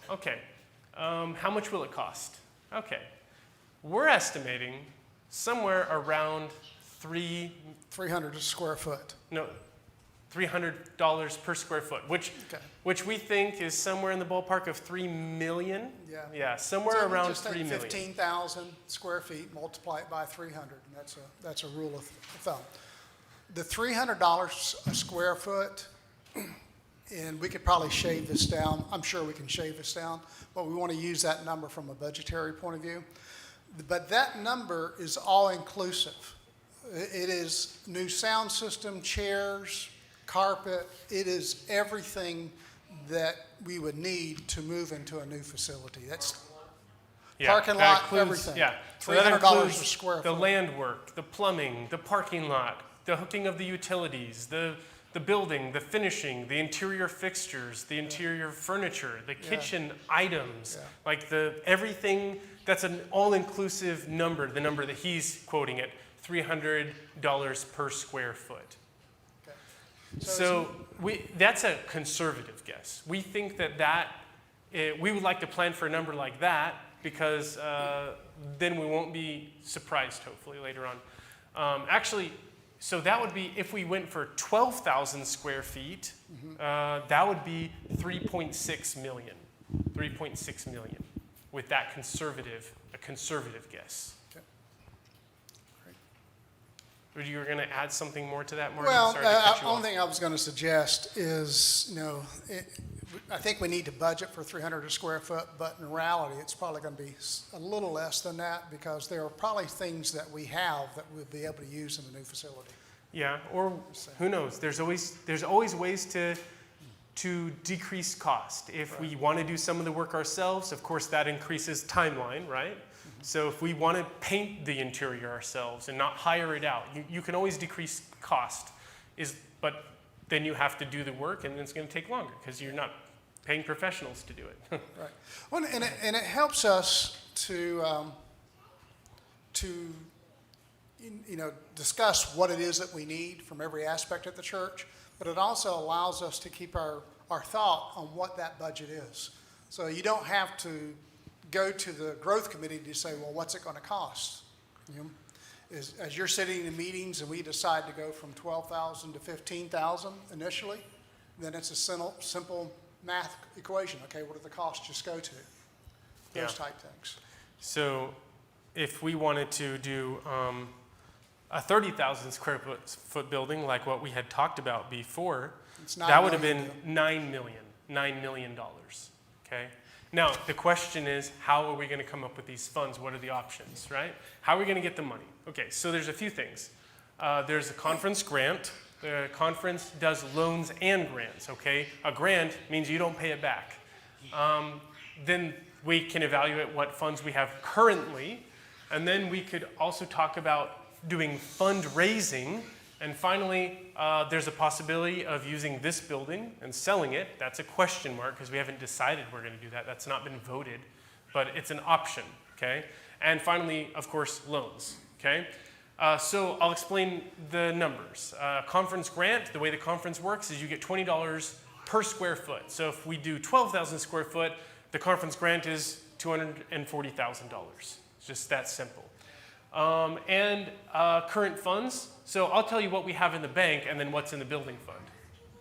S1: Okay. How much will it cost? Okay. We're estimating somewhere around $300
S2: a square foot.
S1: No, $300 per square foot, which we think is somewhere in the ballpark of $3 million.
S2: Yeah.
S1: Yeah, somewhere
S2: So
S1: around
S2: just take
S1: 3 million.
S2: 15,000 square feet, multiply it by 300, and that's a rule of thumb. The $300 a square foot, and we could probably shave this down. I'm sure we can shave this down, but we want to use that number from a budgetary point of view. But that number is all inclusive. It is new sound system, chairs, carpet. It is everything that we would need to move into a new facility. That's parking
S1: that
S2: lot,
S1: includes-
S2: everything.
S1: Yeah, so that
S2: $300 a
S1: includes
S2: square
S1: the
S2: foot.
S1: land work, the plumbing, the parking lot, the hooking of the utilities, the building, the finishing, the interior fixtures, the interior furniture, the kitchen items, like everything. That's an all-inclusive number, the number that he's quoting at $300 per square foot.
S2: Okay.
S1: So that's a conservative guess. We think that we would like to plan for a number like that, because then we won't be surprised, hopefully, later on. Actually, so that would be, if we went for 12,000 square feet, that would be 3.6 million. 3.6 million with that a conservative guess.
S2: Okay. Great.
S1: You were going to add something more to that, Marty?
S2: Well,
S1: Sorry to cut you
S2: the only
S1: off.
S2: thing I was going to suggest is, I think we need to budget for 300 a square foot, but in reality, it's probably going to be a little less than that, because there are probably things that we have that we'll be able to use in the new facility.
S1: Yeah, or who knows? There's always ways to decrease cost. If we want to do some of the work ourselves, of course that increases timeline, right? So if we want to paint the interior ourselves and not hire it out, you can always decrease cost, but then you have to do the work and it's going to take longer because you're not paying professionals to do it.
S2: Right. Well, and it helps us to discuss what it is that we need from every aspect of the church, but it also allows us to keep our thought on what that budget is. So you don't have to go to the growth committee to say, well, what's it going to cost? You know, as you're sitting in meetings and we decide to go from 12,000 to 15,000 initially, then it's a simple math equation. Okay, what do the costs just go to? Those type things.
S1: So if we wanted to do a 30,000 square foot building like what we had talked about before, that would have been $9 million, okay? Now, the question is, how are we going to come up with these funds? What are the options, right? How are we going to get the money? Okay, so there's a few things. There's a conference grant. The conference does loans and grants, okay? A grant means you don't pay it back. Then we can evaluate what funds we have currently, and then we could also talk about doing fundraising. And finally, there's a possibility of using this building and selling it. That's a question mark because we haven't decided we're going to do that. That's not been voted, but it's an option, okay? And finally, of course, loans, okay? So I'll explain the numbers. Conference grant, the way the conference works is you get $20 per square foot. So if we do 12,000 square foot, the conference grant is $240,000. It's just that simple. Current funds. So I'll tell you what we have in the bank and then what's in the building fund.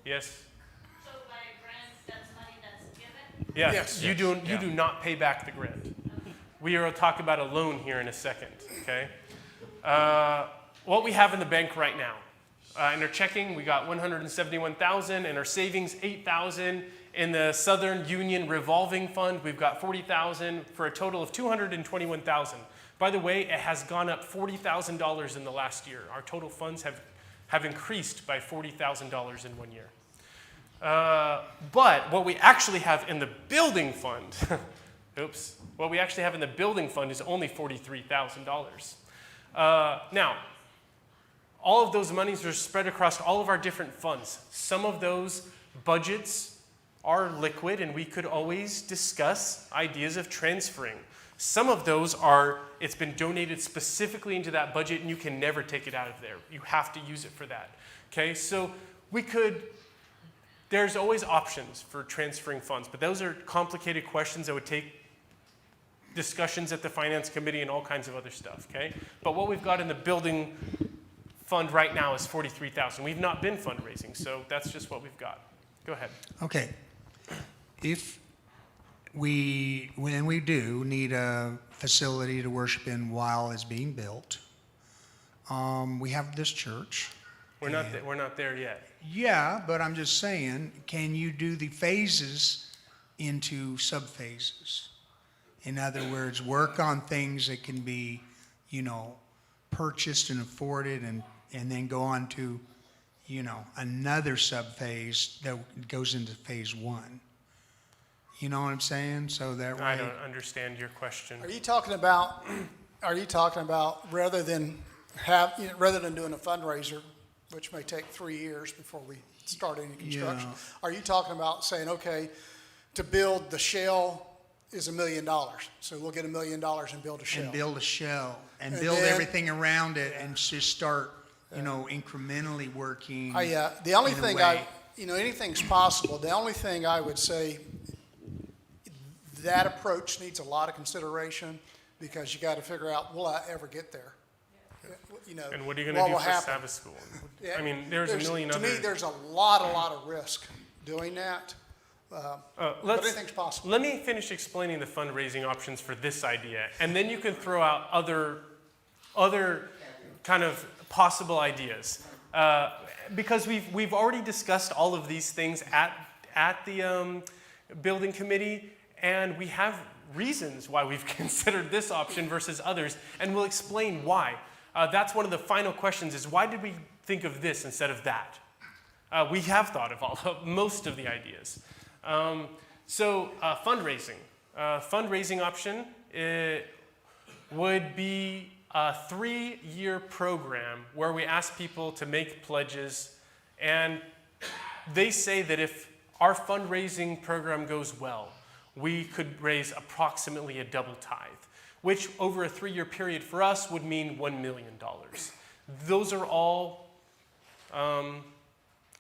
S1: Yes?
S9: So by grants, that's money that's given?
S1: Yeah.
S2: Yes.
S1: You do not pay back the grant. We will talk about a loan here in a second, okay? What we have in the bank right now. In our checking, we got $171,000. In our savings, $8,000. In the Southern Union revolving fund, we've got $40,000 for a total of $221,000. By the way, it has gone up $40,000 in the last year. Our total funds have increased by $40,000 in 1 year. But what we actually have in the building fund, what we actually have in the building fund is only $43,000. Now, all of those monies are spread across all of our different funds. Some of those budgets are liquid, and we could always discuss ideas of transferring. Some of those it's been donated specifically into that budget, and you can never take it out of there. You have to use it for that. Okay, so there's always options for transferring funds, but those are complicated questions that would take discussions at the finance committee and all kinds of other stuff, okay? But what we've got in the building fund right now is $43,000. We've not been fundraising, so that's just what we've got. Go ahead.
S7: Okay. When we do need a facility to worship in while it's being built, we have this church.
S1: We're not there yet.
S7: Yeah, but I'm just saying, can you do the phases into subphases? In other words, work on things that can be, purchased and afforded, and then go on to, another subphase that goes into phase one. You know what I'm saying? So that way.
S1: I don't understand your question.
S2: Are you talking about rather than doing a fundraiser, which may take 3 years before we start any construction?
S7: Yeah.
S2: Are you talking about saying, okay, to build the shell is $1 million, so we'll get $1 million and build a shell?
S7: And build a shell and
S2: And
S7: build
S2: then-
S7: everything around it and just start, incrementally working.
S2: The only
S7: in a
S2: thing
S7: way.
S2: anything's possible. The only thing I would say, that approach needs a lot of consideration because you got to figure out, will I ever get there?
S1: And what are you going to do for Sabbath school?
S2: Yeah,
S1: I mean, there's a million
S2: to
S1: other...
S2: me, there's a lot of risk doing that. But anything's possible.
S1: Let me finish explaining the fundraising options for this idea, and then you can throw out other kind of possible ideas. Because we've already discussed all of these things at the building committee, and we have reasons why we've considered this option versus others, and we'll explain why. That's one of the final questions is, why did we think of this instead of that? We have thought of most of the ideas. Fundraising. Fundraising option would be a 3-year program where we ask people to make pledges, and they say that if our fundraising program goes well, we could raise approximately a double tithe, which over a 3-year period for us would mean $1 million. Those are all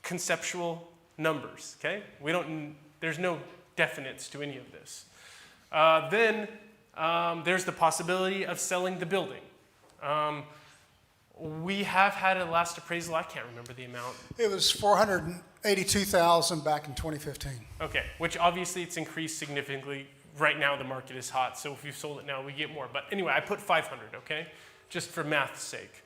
S1: conceptual numbers, okay? There's no definites to any of this. Then there's the possibility of selling the building. We have had a last appraisal, I can't remember the amount.
S2: It was $482,000 back in 2015.
S1: Okay, which obviously it's increased significantly. Right now the market is hot, so if you sold it now, we get more. But anyway, I put 500, okay? Just for math's sake.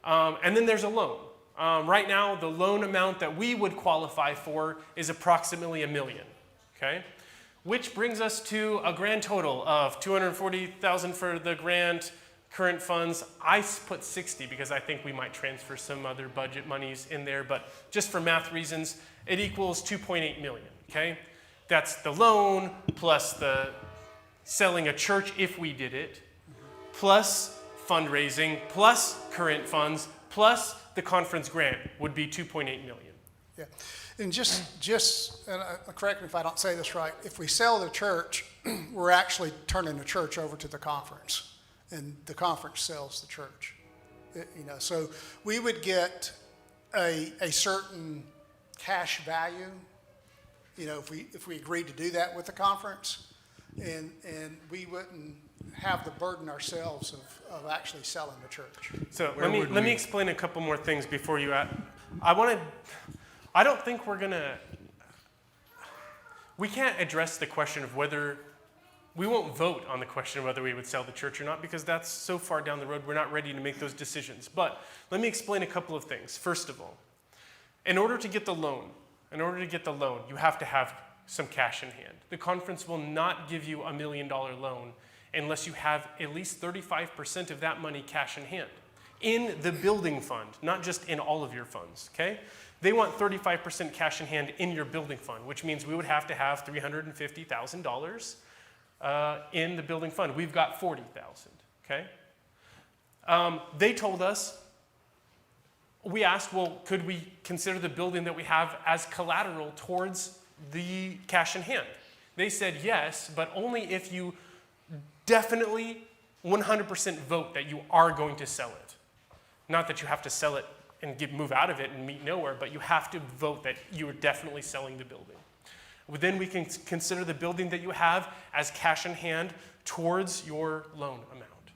S1: And then there's a loan. Right now, the loan amount that we would qualify for is approximately $1 million, okay? Which brings us to a grand total of $240,000 for the grant, current funds. I put 60 because I think we might transfer some other budget monies in there, but just for math reasons, it equals 2.8 million, okay? That's the loan plus the selling a church if we did it, plus fundraising, plus current funds, plus the conference grant would be 2.8 million.
S2: Yeah, and correct me if I don't say this right, if we sell the church, we're actually turning the church over to the conference, and the conference sells the church. So we would get a certain cash value, if we agreed to do that with the conference, and we wouldn't have the burden ourselves of actually selling the church.
S1: So let me explain a couple more things before you add. I don't think we can't address the question of whether, we won't vote on the question of whether we would sell the church or not, because that's so far down the road, we're not ready to make those decisions. But let me explain a couple of things. First of all, in order to get the loan, you have to have some cash in hand. The conference will not give you $1 million loan unless you have at least 35% of that money cash in hand in the building fund, not just in all of your funds, okay? They want 35% cash in hand in your building fund, which means we would have to have $350,000 in the building fund. We've got $40,000, okay? They told us, we asked, well, could we consider the building that we have as collateral towards the cash in hand? They said yes, but only if you definitely 100% vote that you are going to sell it. Not that you have to sell it and move out of it and meet nowhere, but you have to vote that you are definitely selling the building. Then we can consider the building that you have as cash in hand towards your loan amount.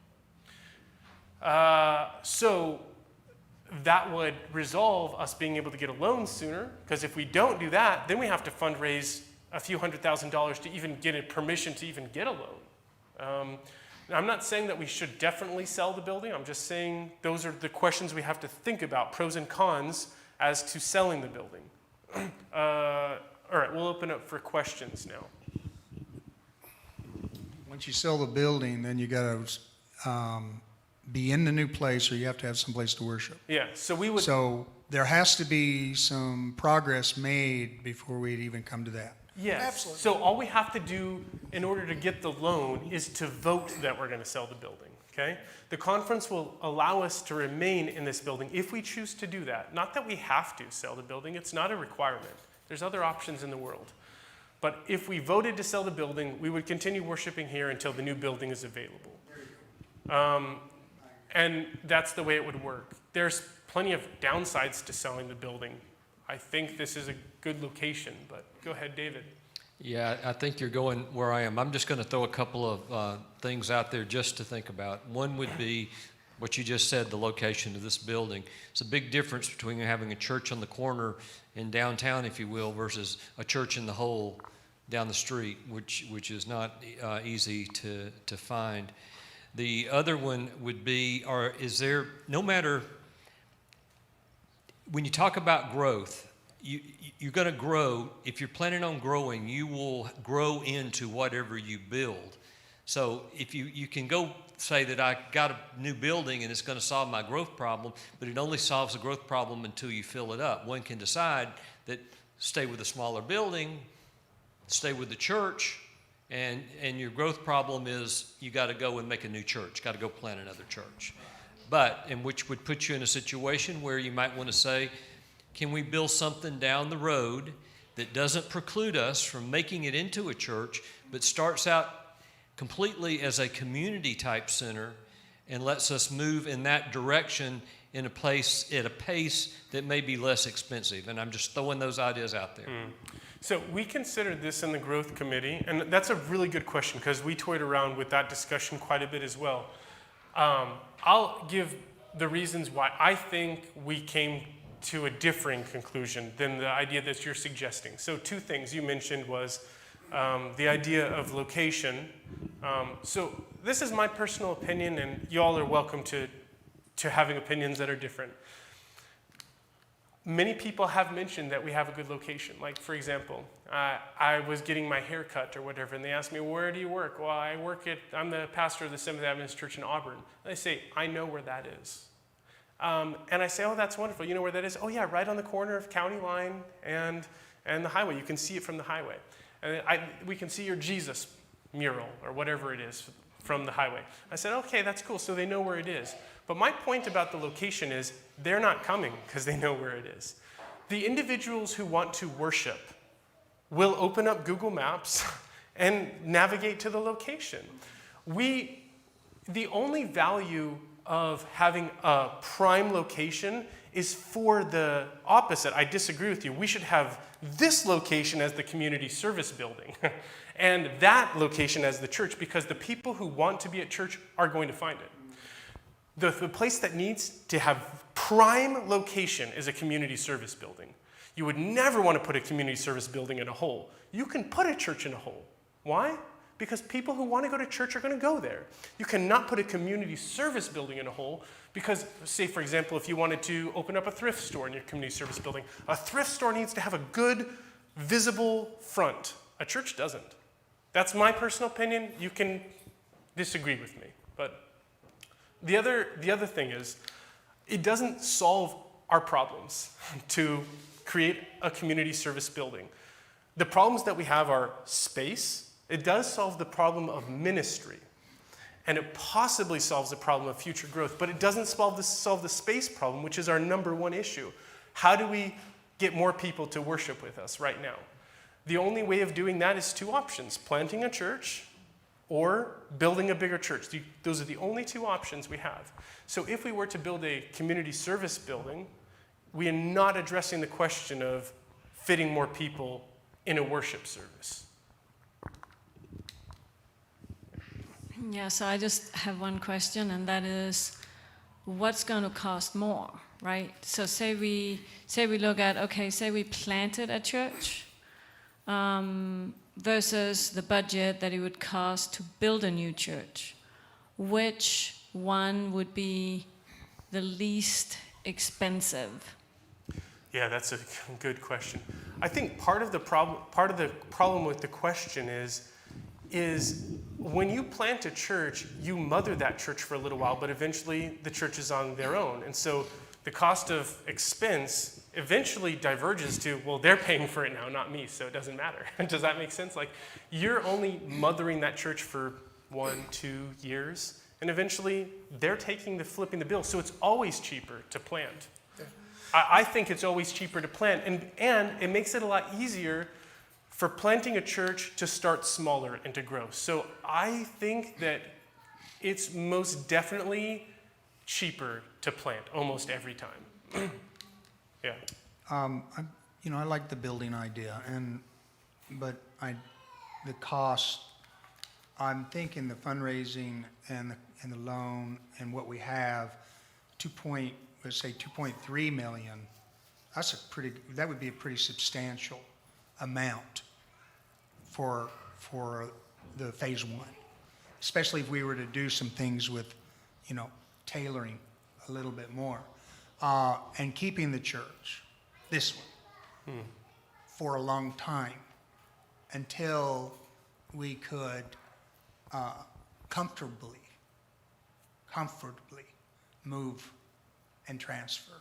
S1: So that would resolve us being able to get a loan sooner, because if we don't do that, then we have to fundraise a few $100,000 to even get a permission to even get a loan. I'm not saying that we should definitely sell the building. I'm just saying those are the questions we have to think about, pros and cons as to selling the building. All right, we'll open up for questions now.
S7: Once you sell the building, then you got to be in the new place, or you have to have some place to worship.
S1: Yeah, so we would.
S7: So there has to be some progress made before we'd even come to that.
S1: Yes.
S2: Absolutely.
S1: So all we have to do in order to get the loan is to vote that we're going to sell the building, okay? The conference will allow us to remain in this building if we choose to do that. Not that we have to sell the building. It's not a requirement. There's other options in the world. But if we voted to sell the building, we would continue worshiping here until the new building is available. And that's the way it would work. There's plenty of downsides to selling the building. I think this is a good location, but go ahead, David.
S3: Yeah, I think you're going where I am. I'm just going to throw a couple of things out there just to think about. One would be what you just said, the location of this building. It's a big difference between having a church on the corner in downtown, if you will, versus a church in the hole down the street, which is not easy to find. The other one would be, no matter, when you talk about growth, you're going to grow. If you're planning on growing, you will grow into whatever you build.
S12: So if you can go say that I got a new building and it's going to solve my growth problem, but it only solves the growth problem until you fill it up. One can decide that stay with a smaller building, stay with the church, and your growth problem is you got to go and make a new church, got to go plant another church. But, and which would put you in a situation where you might want to say, can we build something down the road that doesn't preclude us from making it into a church, but starts out completely as a community type center and lets us move in that direction in a place at a pace that may be less expensive. And I'm just throwing those ideas out there.
S1: So we considered this in the growth committee, and that's a really good question because we toyed around with that discussion quite a bit as well. I'll give the reasons why I think we came to a differing conclusion than the idea that you're suggesting. So 2 things you mentioned was the idea of location. So this is my personal opinion, and you all are welcome to having opinions that are different. Many people have mentioned that we have a good location. Like, for example, I was getting my hair cut or whatever, and they asked me, where do you work? Well, I'm the pastor of the Seventh Adventist Church in Auburn. And I say, I know where that is. And I say, oh, that's wonderful. You know where that is? Oh, yeah, right on the corner of County Line and the highway. You can see it from the highway. And we can see your Jesus mural or whatever it is from the highway. I said, okay, that's cool. So they know where it is. But my point about the location is they're not coming because they know where it is. The individuals who want to worship will open up Google Maps and navigate to the location. The only value of having a prime location is for the opposite. I disagree with you. We should have this location as the community service building and that location as the church, because the people who want to be at church are going to find it. The place that needs to have prime location is a community service building. You would never want to put a community service building in a hole. You can put a church in a hole. Why? Because people who want to go to church are going to go there. You cannot put a community service building in a hole because, say, for example, if you wanted to open up a thrift store in your community service building, a thrift store needs to have a good, visible front. A church doesn't. That's my personal opinion. You can disagree with me. But the other thing is, it doesn't solve our problems to create a community service building. The problems that we have are space. It does solve the problem of ministry. And it possibly solves the problem of future growth, but it doesn't solve the space problem, which is our number one issue. How do we get more people to worship with us right now? The only way of doing that is 2 options: planting a church or building a bigger church. Those are the only 2 options we have. So if we were to build a community service building, we are not addressing the question of fitting more people in a worship service.
S6: Yeah, so I just have one question, and that is, what's going to cost more, right? So say we look at, okay, say we planted a church versus the budget that it would cost to build a new church. Which one would be the least expensive?
S1: Yeah, that's a good question. I think part of the problem with the question is when you plant a church, you mother that church for a little while, but eventually the church is on their own. And so the cost of expense eventually diverges to, well, they're paying for it now, not me, so it doesn't matter. Does that make sense? Like, you're only mothering that church for 1-2 years, and eventually they're flipping the bill. So it's always cheaper to plant. I think it's always cheaper to plant, and it makes it a lot easier for planting a church to start smaller and to grow. So I think that it's most definitely cheaper to plant almost every time. Yeah.
S7: I like the building idea, but the cost. I'm thinking the fundraising and the loan and what we have, 2.3 million. That would be a pretty substantial amount for the phase 1, especially if we were to do some things with, tailoring a little bit more, and keeping the church, this one, for a long time until we could comfortably move and transfer.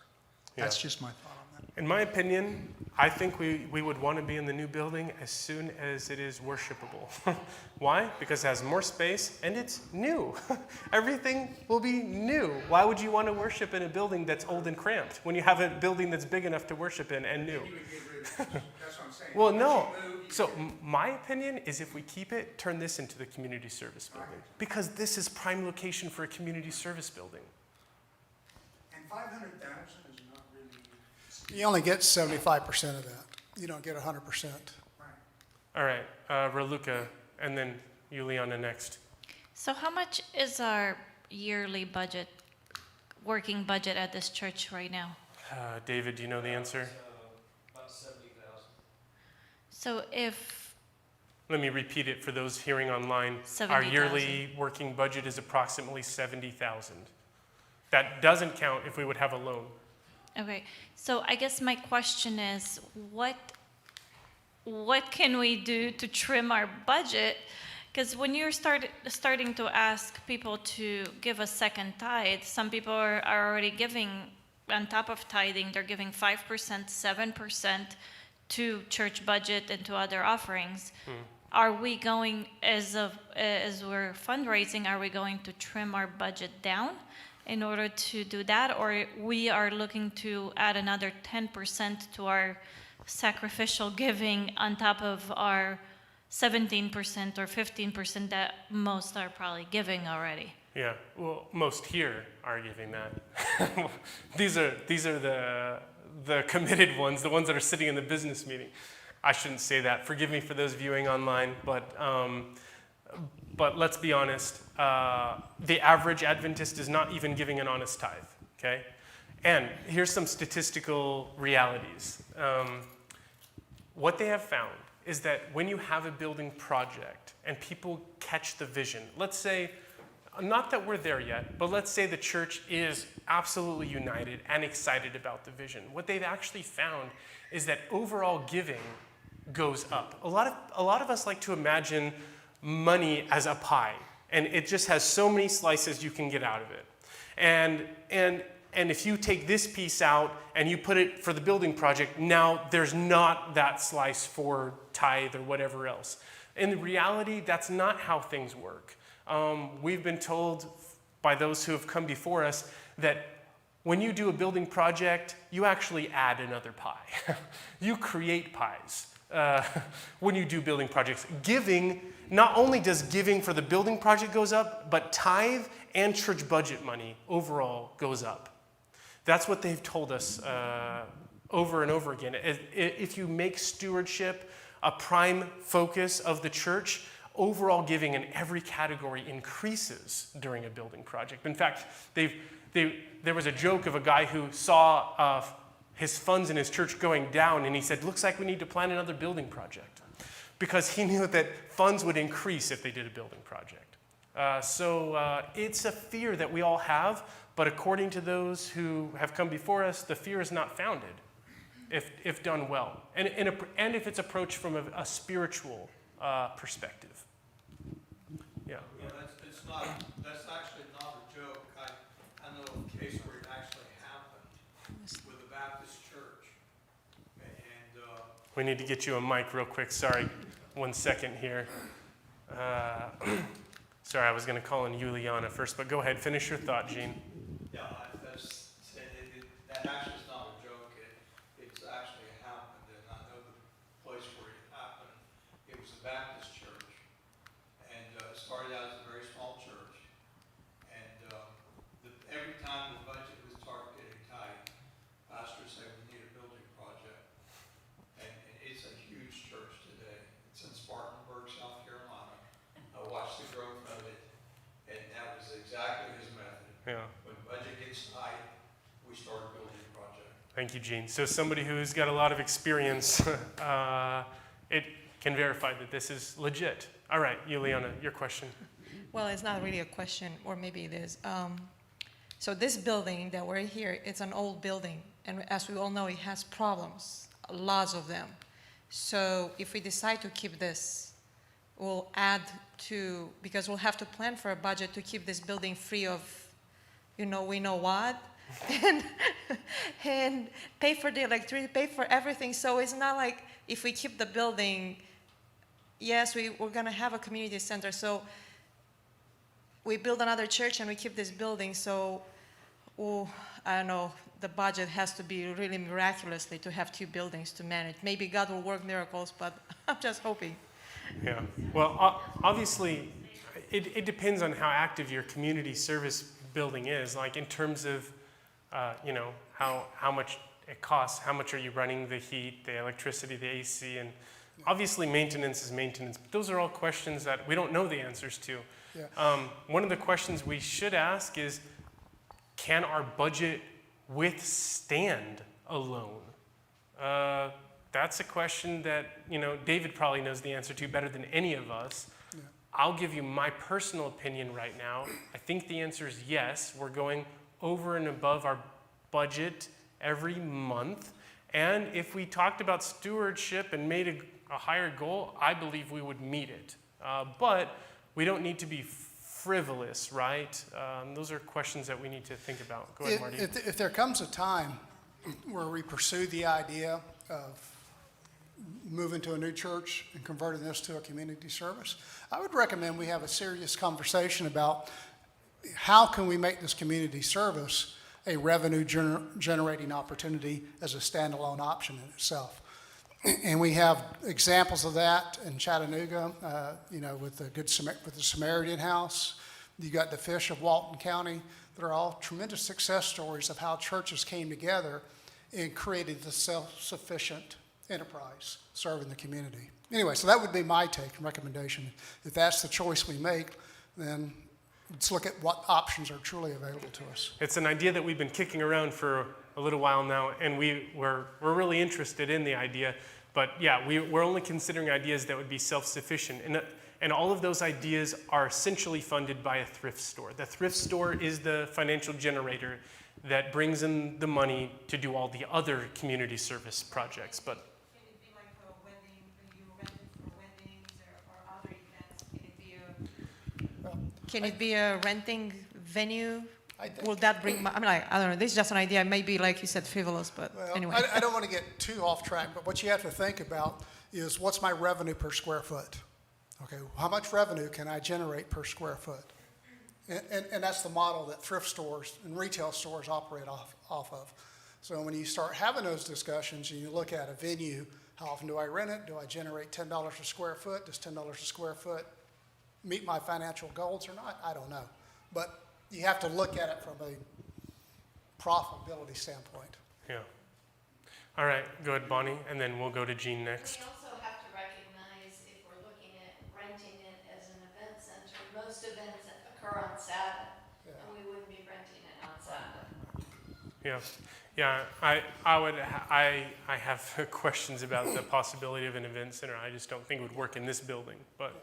S7: That's
S1: Yeah.
S7: just my thought on that.
S1: In my opinion, I think we would want to be in the new building as soon as it is worshipable. Why? Because it has more space and it's new. Everything will be new. Why would you want to worship in a building that's old and cramped when you have a building that's big enough to worship in and new?
S7: That's what I'm saying.
S1: Well, no. So my opinion is if we keep it, turn this into the community service building. Because this is prime location for a community service building.
S7: And 500,000 is not really.
S2: You only get 75% of that. You don't get 100%.
S1: All right, Raluca, and then Juliana next.
S9: So how much is our yearly budget, working budget at this church right now?
S1: David, do you know the answer?
S12: About 70,000.
S9: So if,
S1: Let me repeat it for those hearing online. Our
S9: 70,000.
S1: yearly working budget is approximately 70,000. That doesn't count if we would have a loan.
S9: okay, so I guess my question is, what can we do to trim our budget? Because when you're starting to ask people to give a second tithe, some people are already giving, on top of tithing, they're giving 5%, 7% to church budget and to other offerings. Are we going, as we're fundraising, are we going to trim our budget down in order to do that? Or we are looking to add another 10% to our sacrificial giving on top of our 17% or 15% that most are probably giving already?
S1: Yeah, well, most here are giving that. These are the committed ones, the ones that are sitting in the business meeting. I shouldn't say that. Forgive me for those viewing online, but let's be honest. The average Adventist is not even giving an honest tithe, okay? And here's some statistical realities. What they have found is that when you have a building project and people catch the vision, let's say, not that we're there yet, but let's say the church is absolutely united and excited about the vision. What they've actually found is that overall giving goes up. A lot of us like to imagine money as a pie, and it just has so many slices you can get out of it. And if you take this piece out and you put it for the building project, now there's not that slice for tithe or whatever else. In reality, that's not how things work. We've been told by those who have come before us that when you do a building project, you actually add another pie. You create pies when you do building projects. Giving, not only does giving for the building project goes up, but tithe and church budget money overall goes up. That's what they've told us over and over again. If you make stewardship a prime focus of the church, overall giving in every category increases during a building project. In fact, there was a joke of a guy who saw his funds in his church going down, and he said, "Looks like we need to plan another building project," because he knew that funds would increase if they did a building project. So it's a fear that we all have, but according to those who have come before us, the fear is not founded if done well, and if it's approached from a spiritual perspective. Yeah.
S3: Yeah, that's actually not a joke. I know of a case where it actually happened with a Baptist church. And
S1: We need to get you a mic real quick. Sorry, 1 second here. Sorry, I was going to call in Juliana first, but go ahead, finish your thought, Gene.
S3: yeah, that actually is not a joke. It's actually happened, and I know the place where it happened. It was a Baptist church, and it started out as a very small church. And every time the budget would start getting tight, pastors say we need a building project. And it's a huge church today. It's in Spartanburg, South Carolina. I watched the growth of it, and that was exactly his method.
S1: Yeah.
S3: When budget gets tight, we start a building project.
S1: Thank you, Gene. So somebody who's got a lot of experience, it can verify that this is legit. All right, Juliana, your question.
S13: Well, it's not really a question, or maybe it is. So this building that we're here, it's an old building, and as we all know, it has problems, lots of them. So if we decide to keep this, we'll add to, because we'll have to plan for a budget to keep this building free of, we know what, and pay for the electricity, pay for everything. So it's not like if we keep the building, yes, we're gonna have a community center. So we build another church and we keep this building. So, I don't know, the budget has to be really miraculously to have 2 buildings to manage. Maybe God will work miracles, but I'm just hoping.
S1: Yeah, well, obviously, it depends on how active your community service building is, like in terms of, how much it costs, how much are you running the heat, the electricity, the AC, and obviously maintenance is maintenance, but those are all questions that we don't know the answers to.
S2: Yeah.
S1: One of the questions we should ask is, can our budget withstand a loan? That's a question that, David probably knows the answer to better than any of us.
S2: Yeah.
S1: I'll give you my personal opinion right now. I think the answer is yes. We're going over and above our budget every month. And if we talked about stewardship and made a higher goal, I believe we would meet it. But we don't need to be frivolous, right? Those are questions that we need to think about. Go ahead, Marty.
S2: If there comes a time where we pursue the idea of moving to a new church and converting this to a community service, I would recommend we have a serious conversation about how can we make this community service a revenue generating opportunity as a standalone option in itself. And we have examples of that in Chattanooga, with the Samaritan House. You got the Fish of Walton County. They're all tremendous success stories of how churches came together and created the self-sufficient enterprise serving the community. Anyway, so that would be my take and recommendation. If that's the choice we make, then let's look at what options are truly available to us.
S1: It's an idea that we've been kicking around for a little while now, and we're really interested in the idea. But yeah, we're only considering ideas that would be self-sufficient. And all of those ideas are essentially funded by a thrift store. The thrift store is the financial generator that brings in the money to do all the other community service projects. But
S13: Can it be like a wedding, you rent it for weddings or other events? Can it be a renting venue? Will that bring, I don't know, this is just an idea. It may be, like you said, frivolous, but
S2: Well,
S13: anyway.
S2: I don't want to get too off track, but what you have to think about is what's my revenue per square foot? Okay, how much revenue can I generate per square foot? And that's the model that thrift stores and retail stores operate off of. So when you start having those discussions and you look at a venue, how often do I rent it? Do I generate $10 a square foot? Does $10 a square foot meet my financial goals or not? I don't know. But you have to look at it from a profitability standpoint.
S1: yeah. All right, go ahead, Bonnie, and then we'll go to Jean next.
S5: We also have to recognize if we're looking at renting it as an event center, most events occur on Saturday,
S2: Yeah.
S5: and we wouldn't be renting it on Saturday.
S1: Yeah, I have questions about the possibility of an event center. I just don't think it would work in this building. But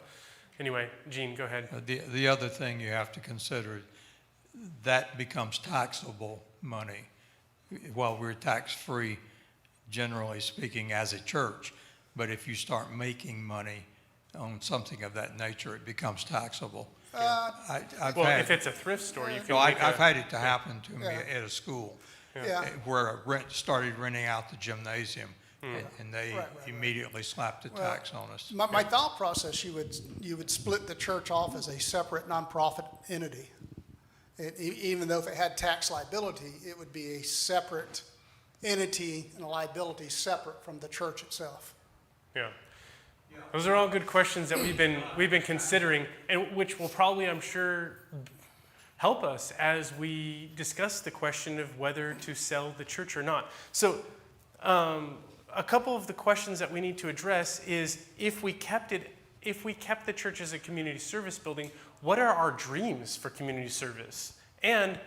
S1: anyway, Jean, go ahead.
S14: The other thing you have to consider, that becomes taxable money. While we're tax-free, generally speaking, as a church, but if you start making money on something of that nature, it becomes taxable.
S1: If it's a thrift store, you can make
S14: I've had it to happen to me
S2: Yeah.
S14: at a school,
S2: Yeah.
S14: where I started renting out the gymnasium, and they
S2: Right.
S14: immediately slapped a tax on us.
S2: My thought process, you would split the church off as a separate nonprofit entity. Even though if it had tax liability, it would be a separate entity and a liability separate from the church itself.
S1: Yeah. Those are all good questions that we've been considering, and which will probably, I'm sure, help us as we discuss the question of whether to sell the church or not. So, a couple of the questions that we need to address is if we kept the church as a community service building, what are our dreams for community service? And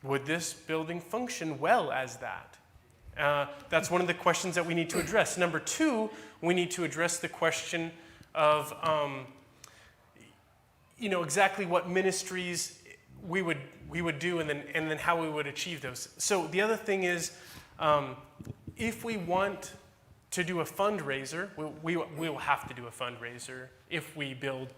S1: would this building function well as that? That's one of the questions that we need to address. Number two, we need to address the question of, exactly what ministries we would do, and then how we would achieve those. So the other thing is, if we want to do a fundraiser, we will have to do a fundraiser if we build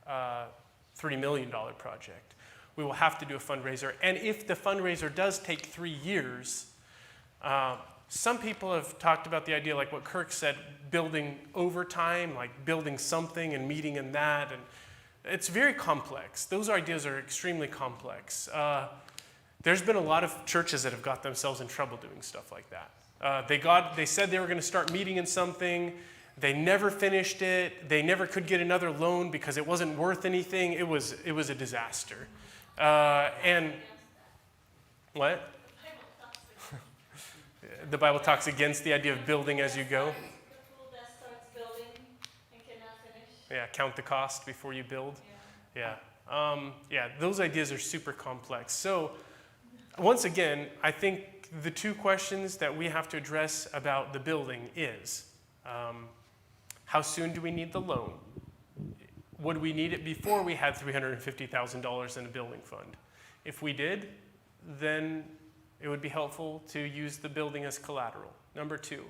S1: $3 million project. We will have to do a fundraiser. And if the fundraiser does take 3 years, some people have talked about the idea, like what Kirk said, building over time, like building something and meeting in that. And it's very complex. Those ideas are extremely complex. There's been a lot of churches that have got themselves in trouble doing stuff like that. They said they were going to start meeting in something. They never finished it. They never could get another loan because it wasn't worth anything. It was a disaster. And what? The Bible talks against the idea of building as you go.
S11: The fool that starts building and cannot finish.
S1: Yeah, count the cost before you build. Yeah. Those ideas are super complex. So once again, I think the two questions that we have to address about the building is, how soon do we need the loan? Would we need it before we had $350,000 in a building fund? If we did, then it would be helpful to use the building as collateral. Number two,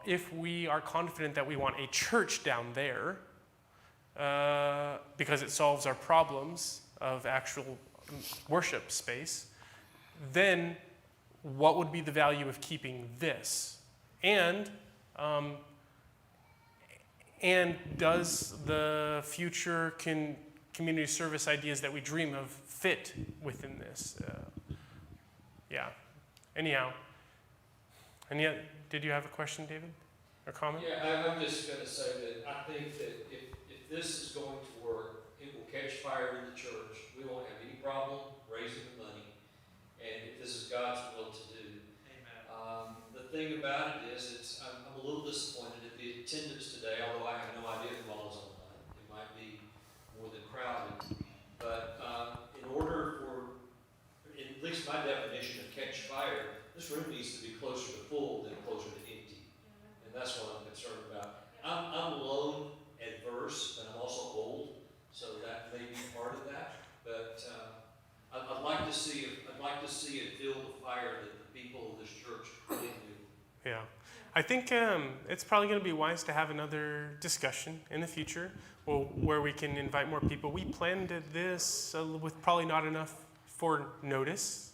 S1: if we are confident that we want a church down there, because it solves our problems of actual worship space, then what would be the value of keeping this? And does the future community service ideas that we dream of fit within this? Anyhow. Did you have a question, David, or comment?
S12: Yeah, I'm just going to say that I think that if this is going to work, it will catch fire in the church. We won't have any problem raising the money, and if this is God's will to do. Amen. The thing about it is, I'm a little disappointed at the attendance today, although I have no idea who all is online. It might be more than crowded, but in order for, at least my definition of catch fire, this room needs to be closer to full than closer to empty. And that's what I'm concerned about. I'm loan adverse, but I'm also old, so that may be part of that. But I'd like to see it fill the fire that the people of this church really do.
S1: Yeah. I think it's probably going to be wise to have another discussion in the future where we can invite more people. We planned this with probably not enough for notice.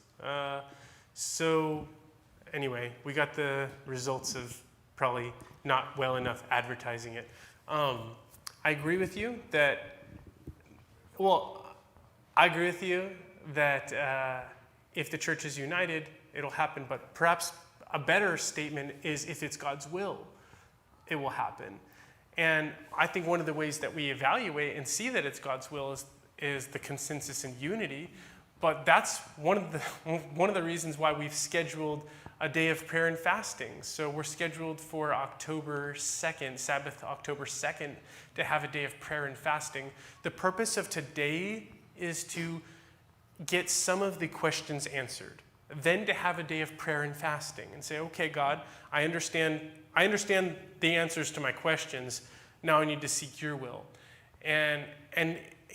S1: So anyway, we got the results of probably not well enough advertising it. I agree with you that if the church is united, it'll happen. But perhaps a better statement is if it's God's will, it will happen. And I think one of the ways that we evaluate and see that it's God's will is the consensus and unity. But that's one of the reasons why we've scheduled a day of prayer and fasting. So we're scheduled for October 2nd, Sabbath October 2nd, to have a day of prayer and fasting. The purpose of today is to get some of the questions answered. Then to have a day of prayer and fasting and say, okay, God, I understand the answers to my questions. Now I need to seek your will. And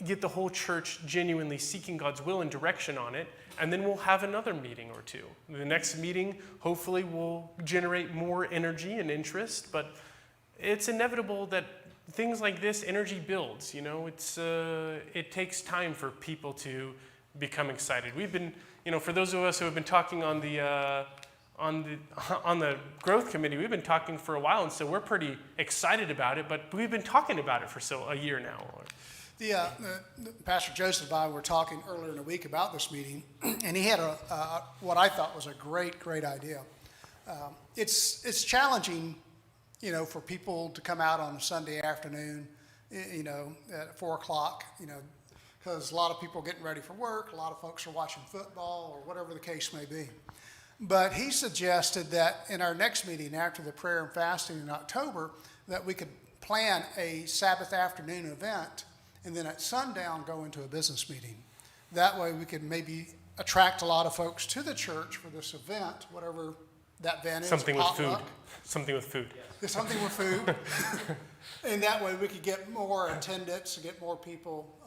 S1: get the whole church genuinely seeking God's will and direction on it, and then we'll have another meeting or two. The next meeting, hopefully, will generate more energy and interest, but it's inevitable that things like this, energy builds. It takes time for people to become excited. We've been, for those of us who have been talking on the growth committee, we've been talking for a while, and so we're pretty excited about it, but we've been talking about it for a year now.
S2: Pastor Joseph and I were talking earlier in the week about this meeting, and he had what I thought was a great idea. It's challenging, for people to come out on a Sunday afternoon, at 4 o'clock, because a lot of people are getting ready for work, a lot of folks are watching football or whatever the case may be. But he suggested that in our next meeting after the prayer and fasting in October, that we could plan a Sabbath afternoon event and then at sundown go into a business meeting. That way we could maybe attract a lot of folks to the church for this event, whatever that event is.
S1: Something with food. Something with food.
S2: Yeah, something with food. And that way we could get more attendance and get more people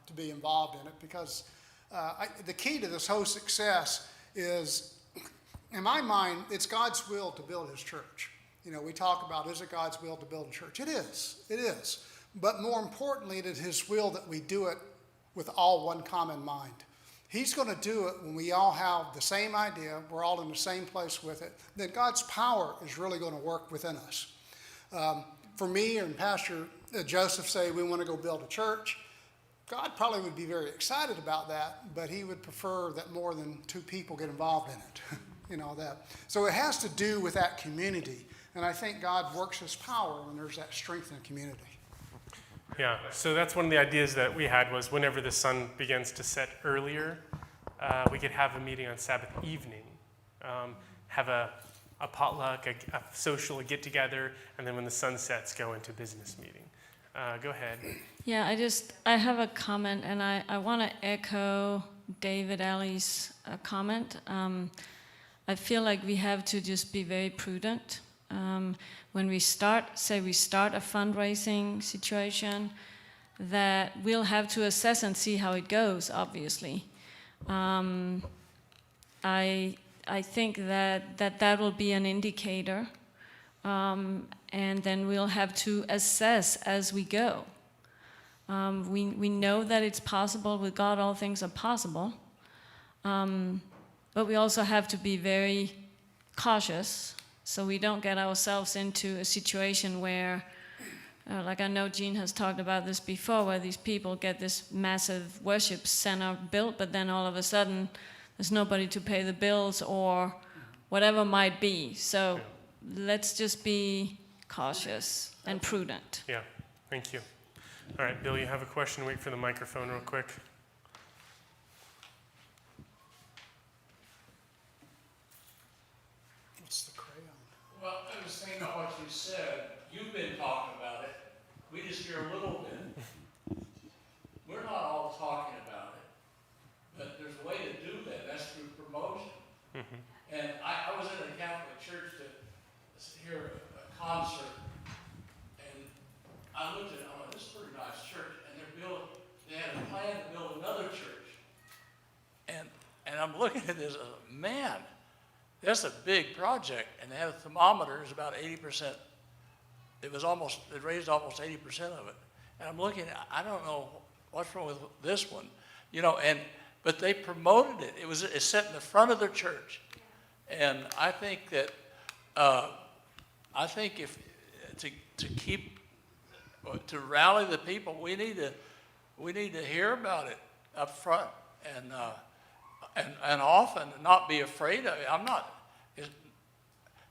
S2: to be involved in it, because the key to this whole success is, in my mind, it's God's will to build his church. We talk about, is it God's will to build a church? It is. but more importantly, it is his will that we do it with all one common mind. He's going to do it when we all have the same idea, we're all in the same place with it, then God's power is really going to work within us. For me and Pastor Joseph say we want to go build a church, God probably would be very excited about that, but he would prefer that more than 2 people get involved in it. You know that. So it has to do with that community. And I think God works his power when there's that strength in the community.
S1: Yeah, so that's one of the ideas that we had was whenever the sun begins to set earlier, we could have a meeting on Sabbath evening, have a potluck, a social, a get-together, and then when the sun sets, go into business meeting. Go ahead.
S6: Yeah, I have a comment, and I want to echo David Alley's comment. I feel like we have to just be very prudent. When we start a fundraising situation, that we'll have to assess and see how it goes, obviously. I think that will be an indicator, and then we'll have to assess as we go. We know that it's possible. With God, all things are possible. But we also have to be very cautious so we don't get ourselves into a situation where, like I know Gene has talked about this before, where these people get this massive worship center built, but then all of a sudden there's nobody to pay the bills or whatever might be. So let's just be cautious and prudent.
S1: Yeah, thank you. All right, Bill, you have a question? Wait for the microphone real quick.
S2: What's the crayon?
S3: Well, I was thinking about what you said. You've been talking about it. We just hear a little bit. We're not all talking about it, but there's a way to do that. That's through promotion. And I was in a Catholic church to hear a concert, and I looked at it, oh, this is a pretty nice church, and they had a plan to build another church. And I'm looking at this, man, that's a big project, and they had a thermometer, it's about 80%. It raised almost 80% of it. And I'm looking, I don't know what's wrong with this one, you know, but they promoted it. It's set in the front of their church. And I think that, if to rally the people, we need to hear about it up front and often not be afraid of it.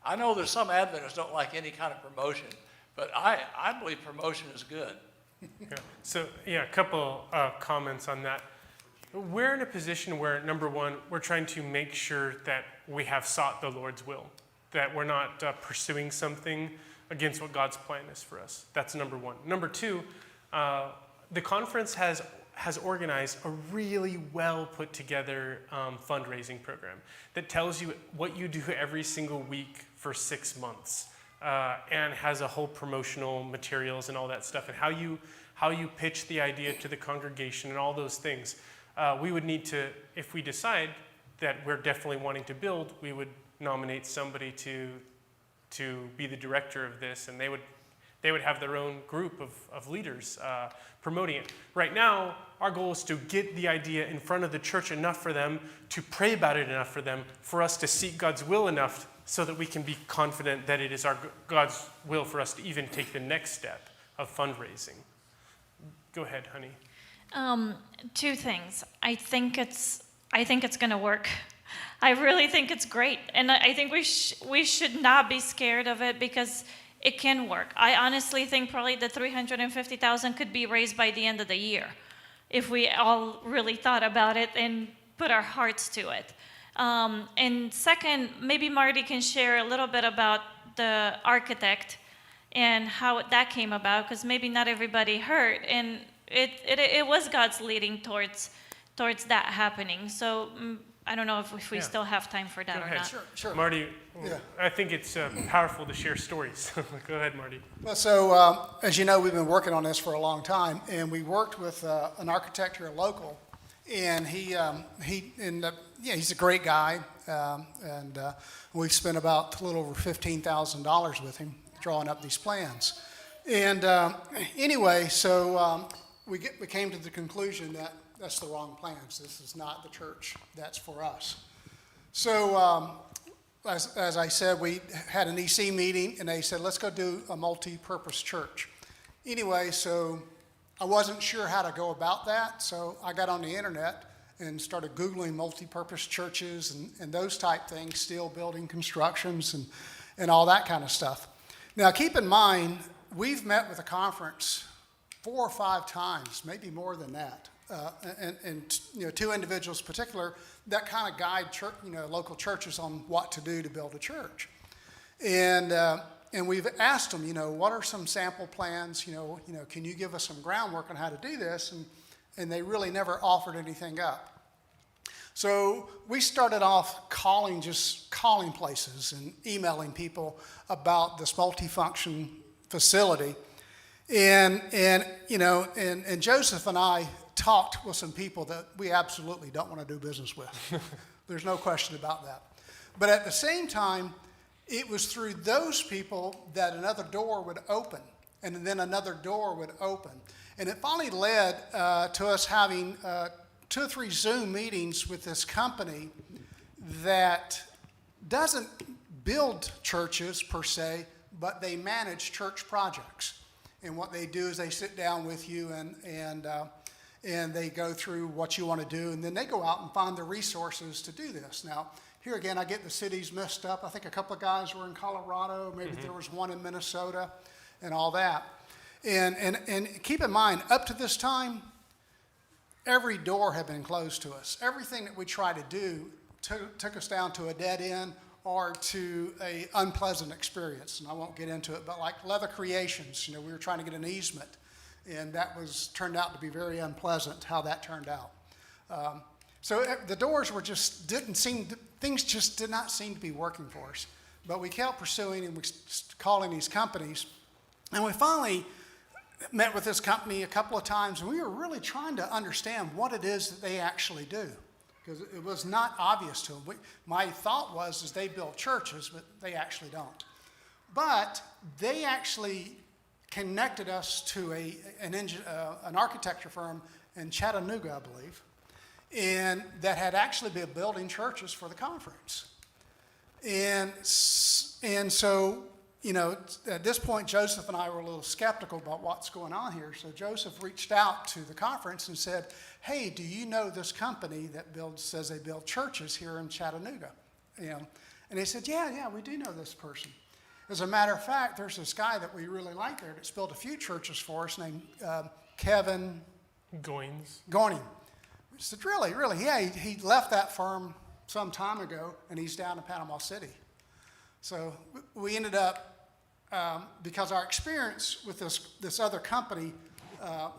S3: I know there's some Adventists don't like any kind of promotion, but I believe promotion is good.
S1: Yeah. So, a couple comments on that. We're in a position where, number one, we're trying to make sure that we have sought the Lord's will, that we're not pursuing something against what God's plan is for us. That's number one. Number two, the conference has organized a really well put together fundraising program that tells you what you do every single week for 6 months, and has a whole promotional materials and all that stuff, and how you pitch the idea to the congregation and all those things. We would need to, if we decide that we're definitely wanting to build, we would nominate somebody to be the director of this, and they would have their own group of leaders promoting it. Right now, our goal is to get the idea in front of the church enough for them, to pray about it enough for them, for us to seek God's will enough so that we can be confident that it is God's will for us to even take the next step of fundraising. Go ahead, honey.
S9: 2 things. I think it's going to work. I really think it's great, and I think we should not be scared of it because it can work. I honestly think probably the $350,000 could be raised by the end of the year if we all really thought about it and put our hearts to it. And second, maybe Marty can share a little bit about the architect and how that came about, because maybe not everybody heard, and it was God's leading towards that happening. So I don't know if we still have time for that or not.
S2: Sure.
S1: Marty,
S2: Yeah.
S1: I think it's powerful to share stories. Go ahead, Marty.
S2: Well, so as you know, we've been working on this for a long time, and we worked with an architect here local, and he ended up, he's a great guy, and we've spent about a little over $15,000 with him drawing up these plans. And anyway, so we came to the conclusion that that's the wrong plans. This is not the church that's for us. So as I said, we had an EC meeting, and they said, let's go do a multi-purpose church. Anyway, so I wasn't sure how to go about that, so I got on the internet and started Googling multi-purpose churches and those type things, steel building constructions and all that kind of stuff. Now, keep in mind, we've met with a conference 4 or 5 times, maybe more than that, and you know, 2 individuals in particular that kind of guide church, you know, local churches on what to do to build a church. And we've asked them, you know, what are some sample plans? You know, can you give us some groundwork on how to do this? And they really never offered anything up. So we started off calling places and emailing people about this multifunction facility. And Joseph and I talked with some people that we absolutely don't want to do business with. There's no question about that. But at the same time, it was through those people that another door would open, and then another door would open. And it finally led to us having 2 or 3 Zoom meetings with this company that doesn't build churches per se, but they manage church projects. And what they do is they sit down with you and they go through what you want to do, and then they go out and find the resources to do this. Now, here again, I get the cities messed up. I think a couple of guys were in Colorado, maybe there was one in Minnesota and all that. And keep in mind, up to this time, every door had been closed to us. Everything that we tried to do took us down to a dead end or to a unpleasant experience. And I won't get into it, but like Leather Creations, you know, we were trying to get an easement, and that turned out to be very unpleasant how that turned out. So the doors were things just did not seem to be working for us. But we kept pursuing and we calling these companies. And we finally met with this company a couple of times, and we were really trying to understand what it is that they actually do, because it was not obvious to them. My thought was they build churches, but they actually don't. But they actually connected us to an architecture firm in Chattanooga, I believe, and that had actually been building churches for the conference. And so, you know, at this point, Joseph and I were a little skeptical about what's going on here. So Joseph reached out to the conference and said, hey, do you know this company that says they build churches here in Chattanooga? You know, and they said, yeah, we do know this person. As a matter of fact, there's this guy that we really like there that's built a few churches for us named Kevin
S1: Goins.
S2: We said, really? Yeah, he left that firm some time ago, and he's down in Panama City. So we ended up, because our experience with this other company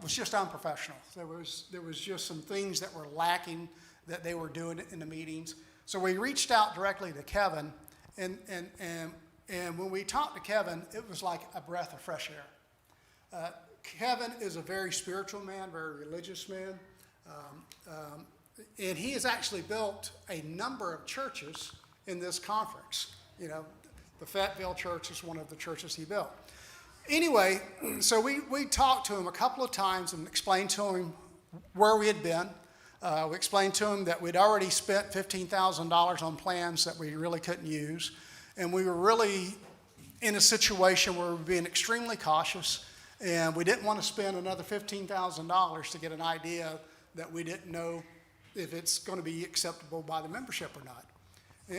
S2: was just unprofessional. There was just some things that were lacking that they were doing in the meetings. So we reached out directly to Kevin, and when we talked to Kevin, it was like a breath of fresh air. Kevin is a very spiritual man, very religious man. And he has actually built a number of churches in this conference. You know, the Fayetteville Church is one of the churches he built. Anyway, so we talked to him a couple of times and explained to him where we had been. We explained to him that we'd already spent $15,000 on plans that we really couldn't use. And we were really in a situation where we were being extremely cautious, and we didn't want to spend another $15,000 to get an idea that we didn't know if it's going to be acceptable by the membership or not.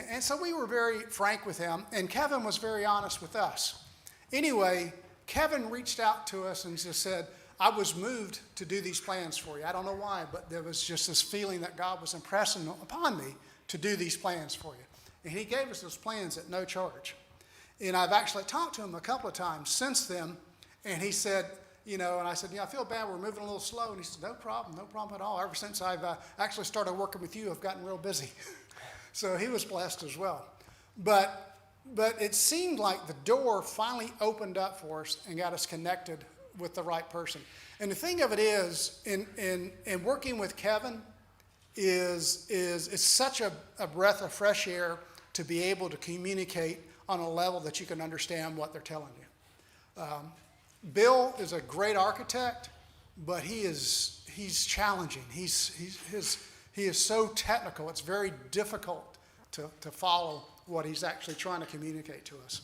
S2: And so we were very frank with him, and Kevin was very honest with us. Anyway, Kevin reached out to us and just said, I was moved to do these plans for you. I don't know why, but there was just this feeling that God was impressing upon me to do these plans for you. And he gave us those plans at no charge. And I've actually talked to him a couple of times since then, and he said, you know, and I said, I feel bad, we're moving a little slow. And he said, no problem at all. Ever since I've actually started working with you, I've gotten real busy. So he was blessed as well. But it seemed like the door finally opened up for us and got us connected with the right person. And the thing of it is, in working with Kevin is such a breath of fresh air to be able to communicate on a level that you can understand what they're telling you. Bill is a great architect, but he's challenging. He is so technical. It's very difficult to follow what he's actually trying to communicate to us.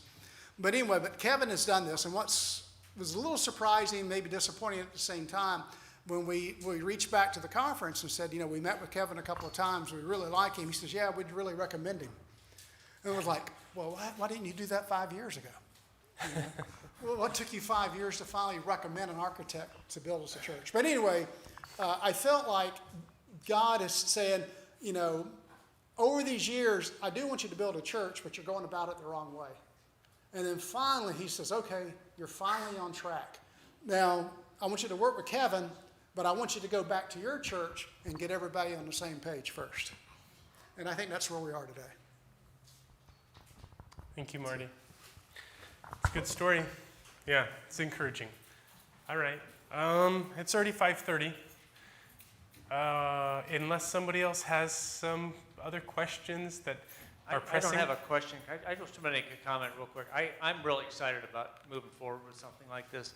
S2: But anyway, Kevin has done this, and was a little surprising, maybe disappointing at the same time, when we reached back to the conference and said, we met with Kevin a couple of times, we really like him. He says, yeah, we'd really recommend him. And it was like, well, why didn't you do that 5 years ago? Well, what took you 5 years to finally recommend an architect to build us a church? But anyway, I felt like God is saying, over these years, I do want you to build a church, but you're going about it the wrong way. And then finally, he says, okay, you're finally on track. Now, I want you to work with Kevin, but I want you to go back to your church and get everybody on the same page first. And I think that's where we are today.
S1: Thank you, Marty. It's a good story. Yeah, it's encouraging. All right. It's already 5:30. Unless somebody else has some other questions that are pressing.
S15: I don't have a question. I just want to make a comment real quick. I'm really excited about moving forward with something like this.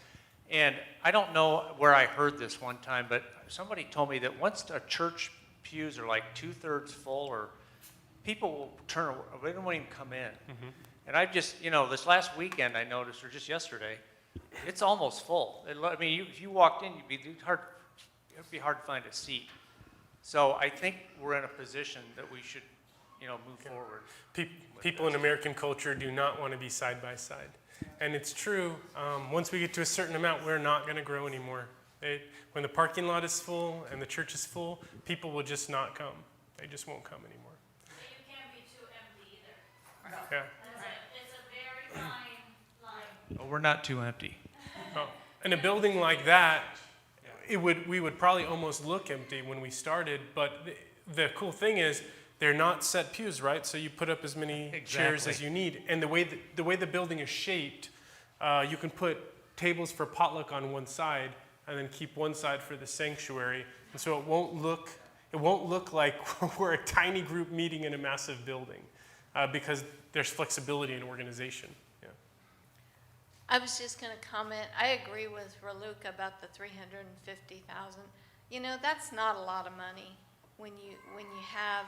S15: And I don't know where I heard this one time, but somebody told me that once a church pews are like 2/3 full, or people will turn, they don't even come in. Mm-hmm. And I just, this last weekend I noticed, or just yesterday, it's almost full. I mean, if you walked in, it'd be hard to find a seat. So I think we're in a position that we should, move forward.
S1: People in American culture do not want to be side by side. And it's true, once we get to a certain amount, we're not going to grow anymore. When the parking lot is full and the church is full, people will just not come. They just won't come anymore.
S11: You can't be too empty either.
S1: Yeah.
S11: It's a very fine line.
S15: Well, we're not too empty.
S1: Oh, in a building like that, we would probably almost look empty when we started, but the cool thing is they're not set pews, right? So you put up as many chairs as you need. And the way the building is shaped, you can put tables for potluck on one side and then keep one side for the sanctuary. And so it won't look like we're a tiny group meeting in a massive building because there's flexibility in organization. Yeah.
S5: I was just going to comment. I agree with Raluca about the $350,000. That's not a lot of money when you have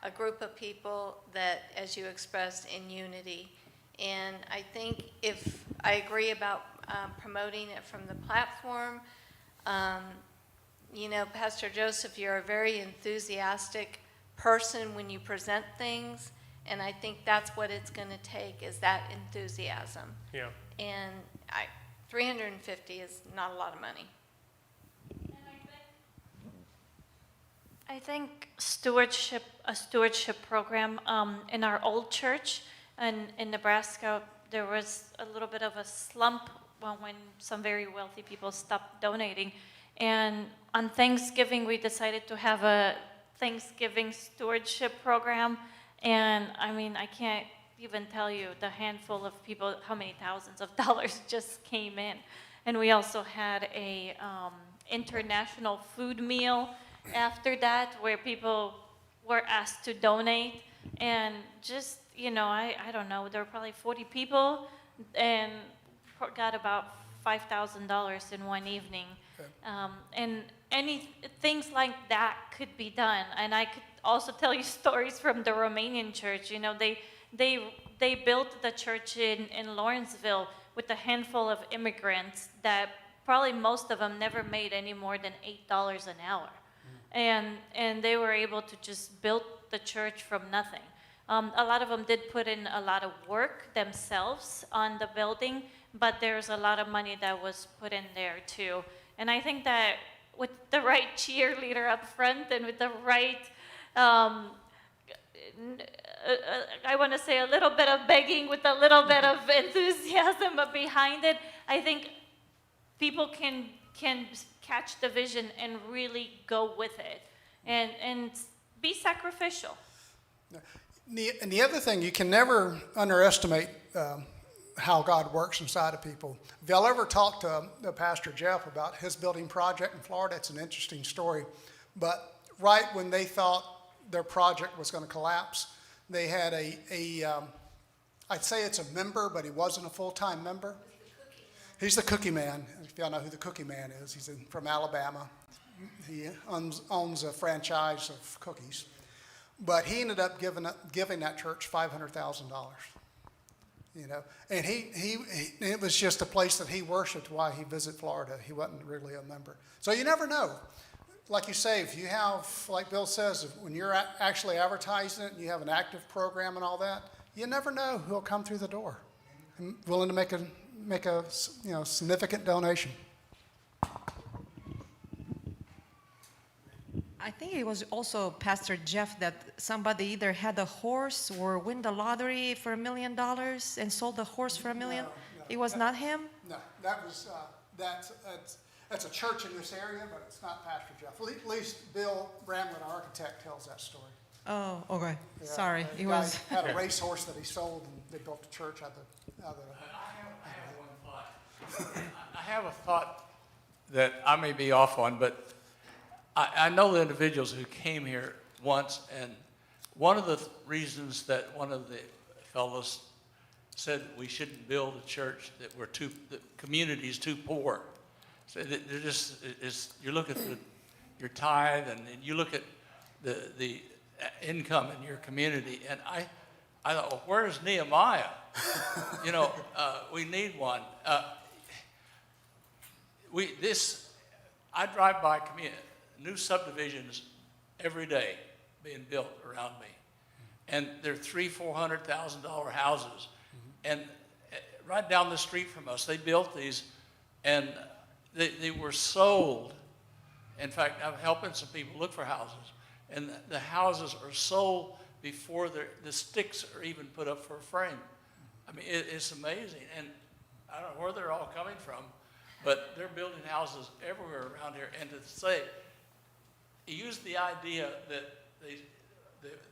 S5: a group of people that, as you expressed, in unity. And I think if I agree about promoting it from the platform, Pastor Joseph, you're a very enthusiastic person when you present things, and I think that's what it's going to take, is that enthusiasm.
S1: Yeah.
S5: And $350 is not a lot of money.
S9: I think a stewardship program in our old church in Nebraska, there was a little bit of a slump when some very wealthy people stopped donating. And on Thanksgiving, we decided to have a Thanksgiving stewardship program. And I mean, I can't even tell you the handful of people, how many thousands of dollars just came in. And we also had a international food meal after that, where people were asked to donate, and just, I don't know, there were probably 40 people, and got about $5,000 in one evening. And things like that could be done. And I could also tell you stories from the Romanian church. They built the church in Lawrenceville with a handful of immigrants that probably most of them never made any more than $8 an hour. And they were able to just build the church from nothing. A lot of them did put in a lot of work themselves on the building, but there's a lot of money that was put in there too. And I think that with the right cheerleader up front and with the right, I want to say a little bit of begging with a little bit of enthusiasm behind it, I think people can catch the vision and really go with it and be sacrificial.
S2: And the other thing, you can never underestimate how God works inside of people. If y'all ever talk to Pastor Jeff about his building project in Florida, it's an interesting story. But right when they thought their project was going to collapse, they had I'd say it's a member, but he wasn't a full-time member. He's the Cookie Man. If y'all know who the Cookie Man is, he's from Alabama. He owns a franchise of cookies. But he ended up giving that church $500,000. You know, and it was just a place that he worshiped while he visited Florida. He wasn't really a member. So you never know. Like you say, if you have, like Bill says, when you're actually advertising it and you have an active program and all that, you never know who'll come through the door and willing to make a significant donation.
S13: I think it was also Pastor Jeff that somebody either had a horse or win the lottery for $1 million and sold the horse for $1 million.
S2: No,
S13: it was not him?
S2: No, that was, that's a church in this area, but it's not Pastor Jeff. At least Bill Bramlett, our architect, tells that story.
S13: Oh, okay.
S2: Yeah,
S13: Sorry.
S2: the
S13: It
S2: guy
S13: was.
S2: had a racehorse that he sold, and they built a church out of
S3: I have a thought that I may be off on, but I know the individuals who came here once, and one of the reasons that one of the fellows said we shouldn't build a church that the community's too poor. So that they're just, you look at your tithe and you look at the income in your community, and I thought, well, where's Nehemiah? We need one. I drive by new subdivisions every day being built around me, and they're $300,000-$400,000 houses, and right down the street from us, they built these, and they were sold. In fact, I'm helping some people look for houses, and the houses are sold before the sticks are even put up for a frame. I mean, it's amazing, and I don't know where they're all coming from, but they're building houses everywhere around here. And to say, use the idea that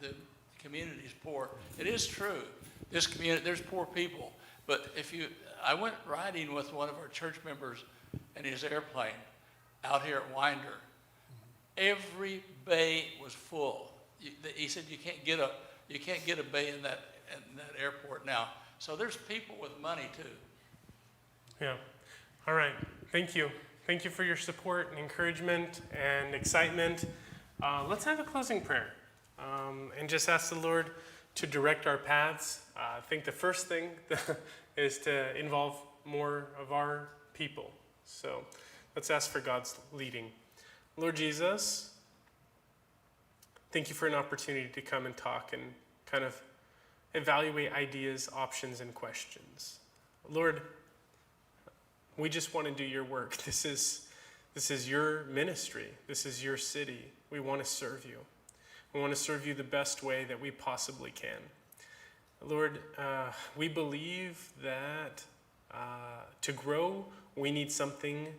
S3: the community's poor. It is true. This community, there's poor people. But I went riding with one of our church members in his airplane out here at Winder. Every bay was full. He said you can't get a bay in that airport now. So there's people with money too.
S1: Yeah. All right. Thank you. Thank you for your support and encouragement and excitement. Let's have a closing prayer and just ask the Lord to direct our paths. I think the first thing is to involve more of our people. So let's ask for God's leading. Lord Jesus, thank you for an opportunity to come and talk and kind of evaluate ideas, options, and questions. Lord, we just want to do your work. This is your ministry. This is your city. We want to serve you. We want to serve you the best way that we possibly can. Lord, we believe that to grow, we need something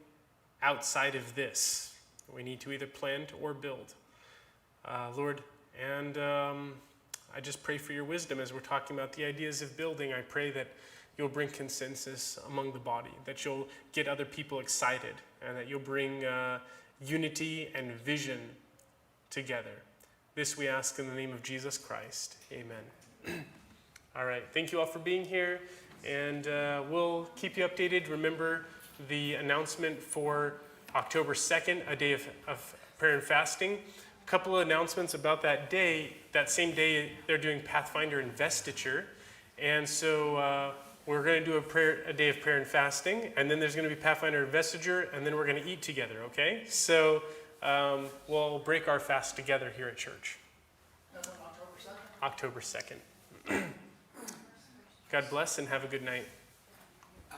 S1: outside of this. We need to either plant or build. Lord, and I just pray for your wisdom as we're talking about the ideas of building. I pray that you'll bring consensus among the body, that you'll get other people excited, and that you'll bring unity and vision together. This we ask in the name of Jesus Christ. Amen. All right. Thank you all for being here, and we'll keep you updated. Remember the announcement for October 2nd, a day of prayer and fasting. A couple of announcements about that day. That same day, they're doing Pathfinder Investiture, and so we're going to do a day of prayer and fasting, and then there's going to be Pathfinder Investiture, and then we're going to eat together, okay? So we'll break our fast together here at church.
S2: That's on October 2nd?
S1: October 2nd. God bless and have a good night.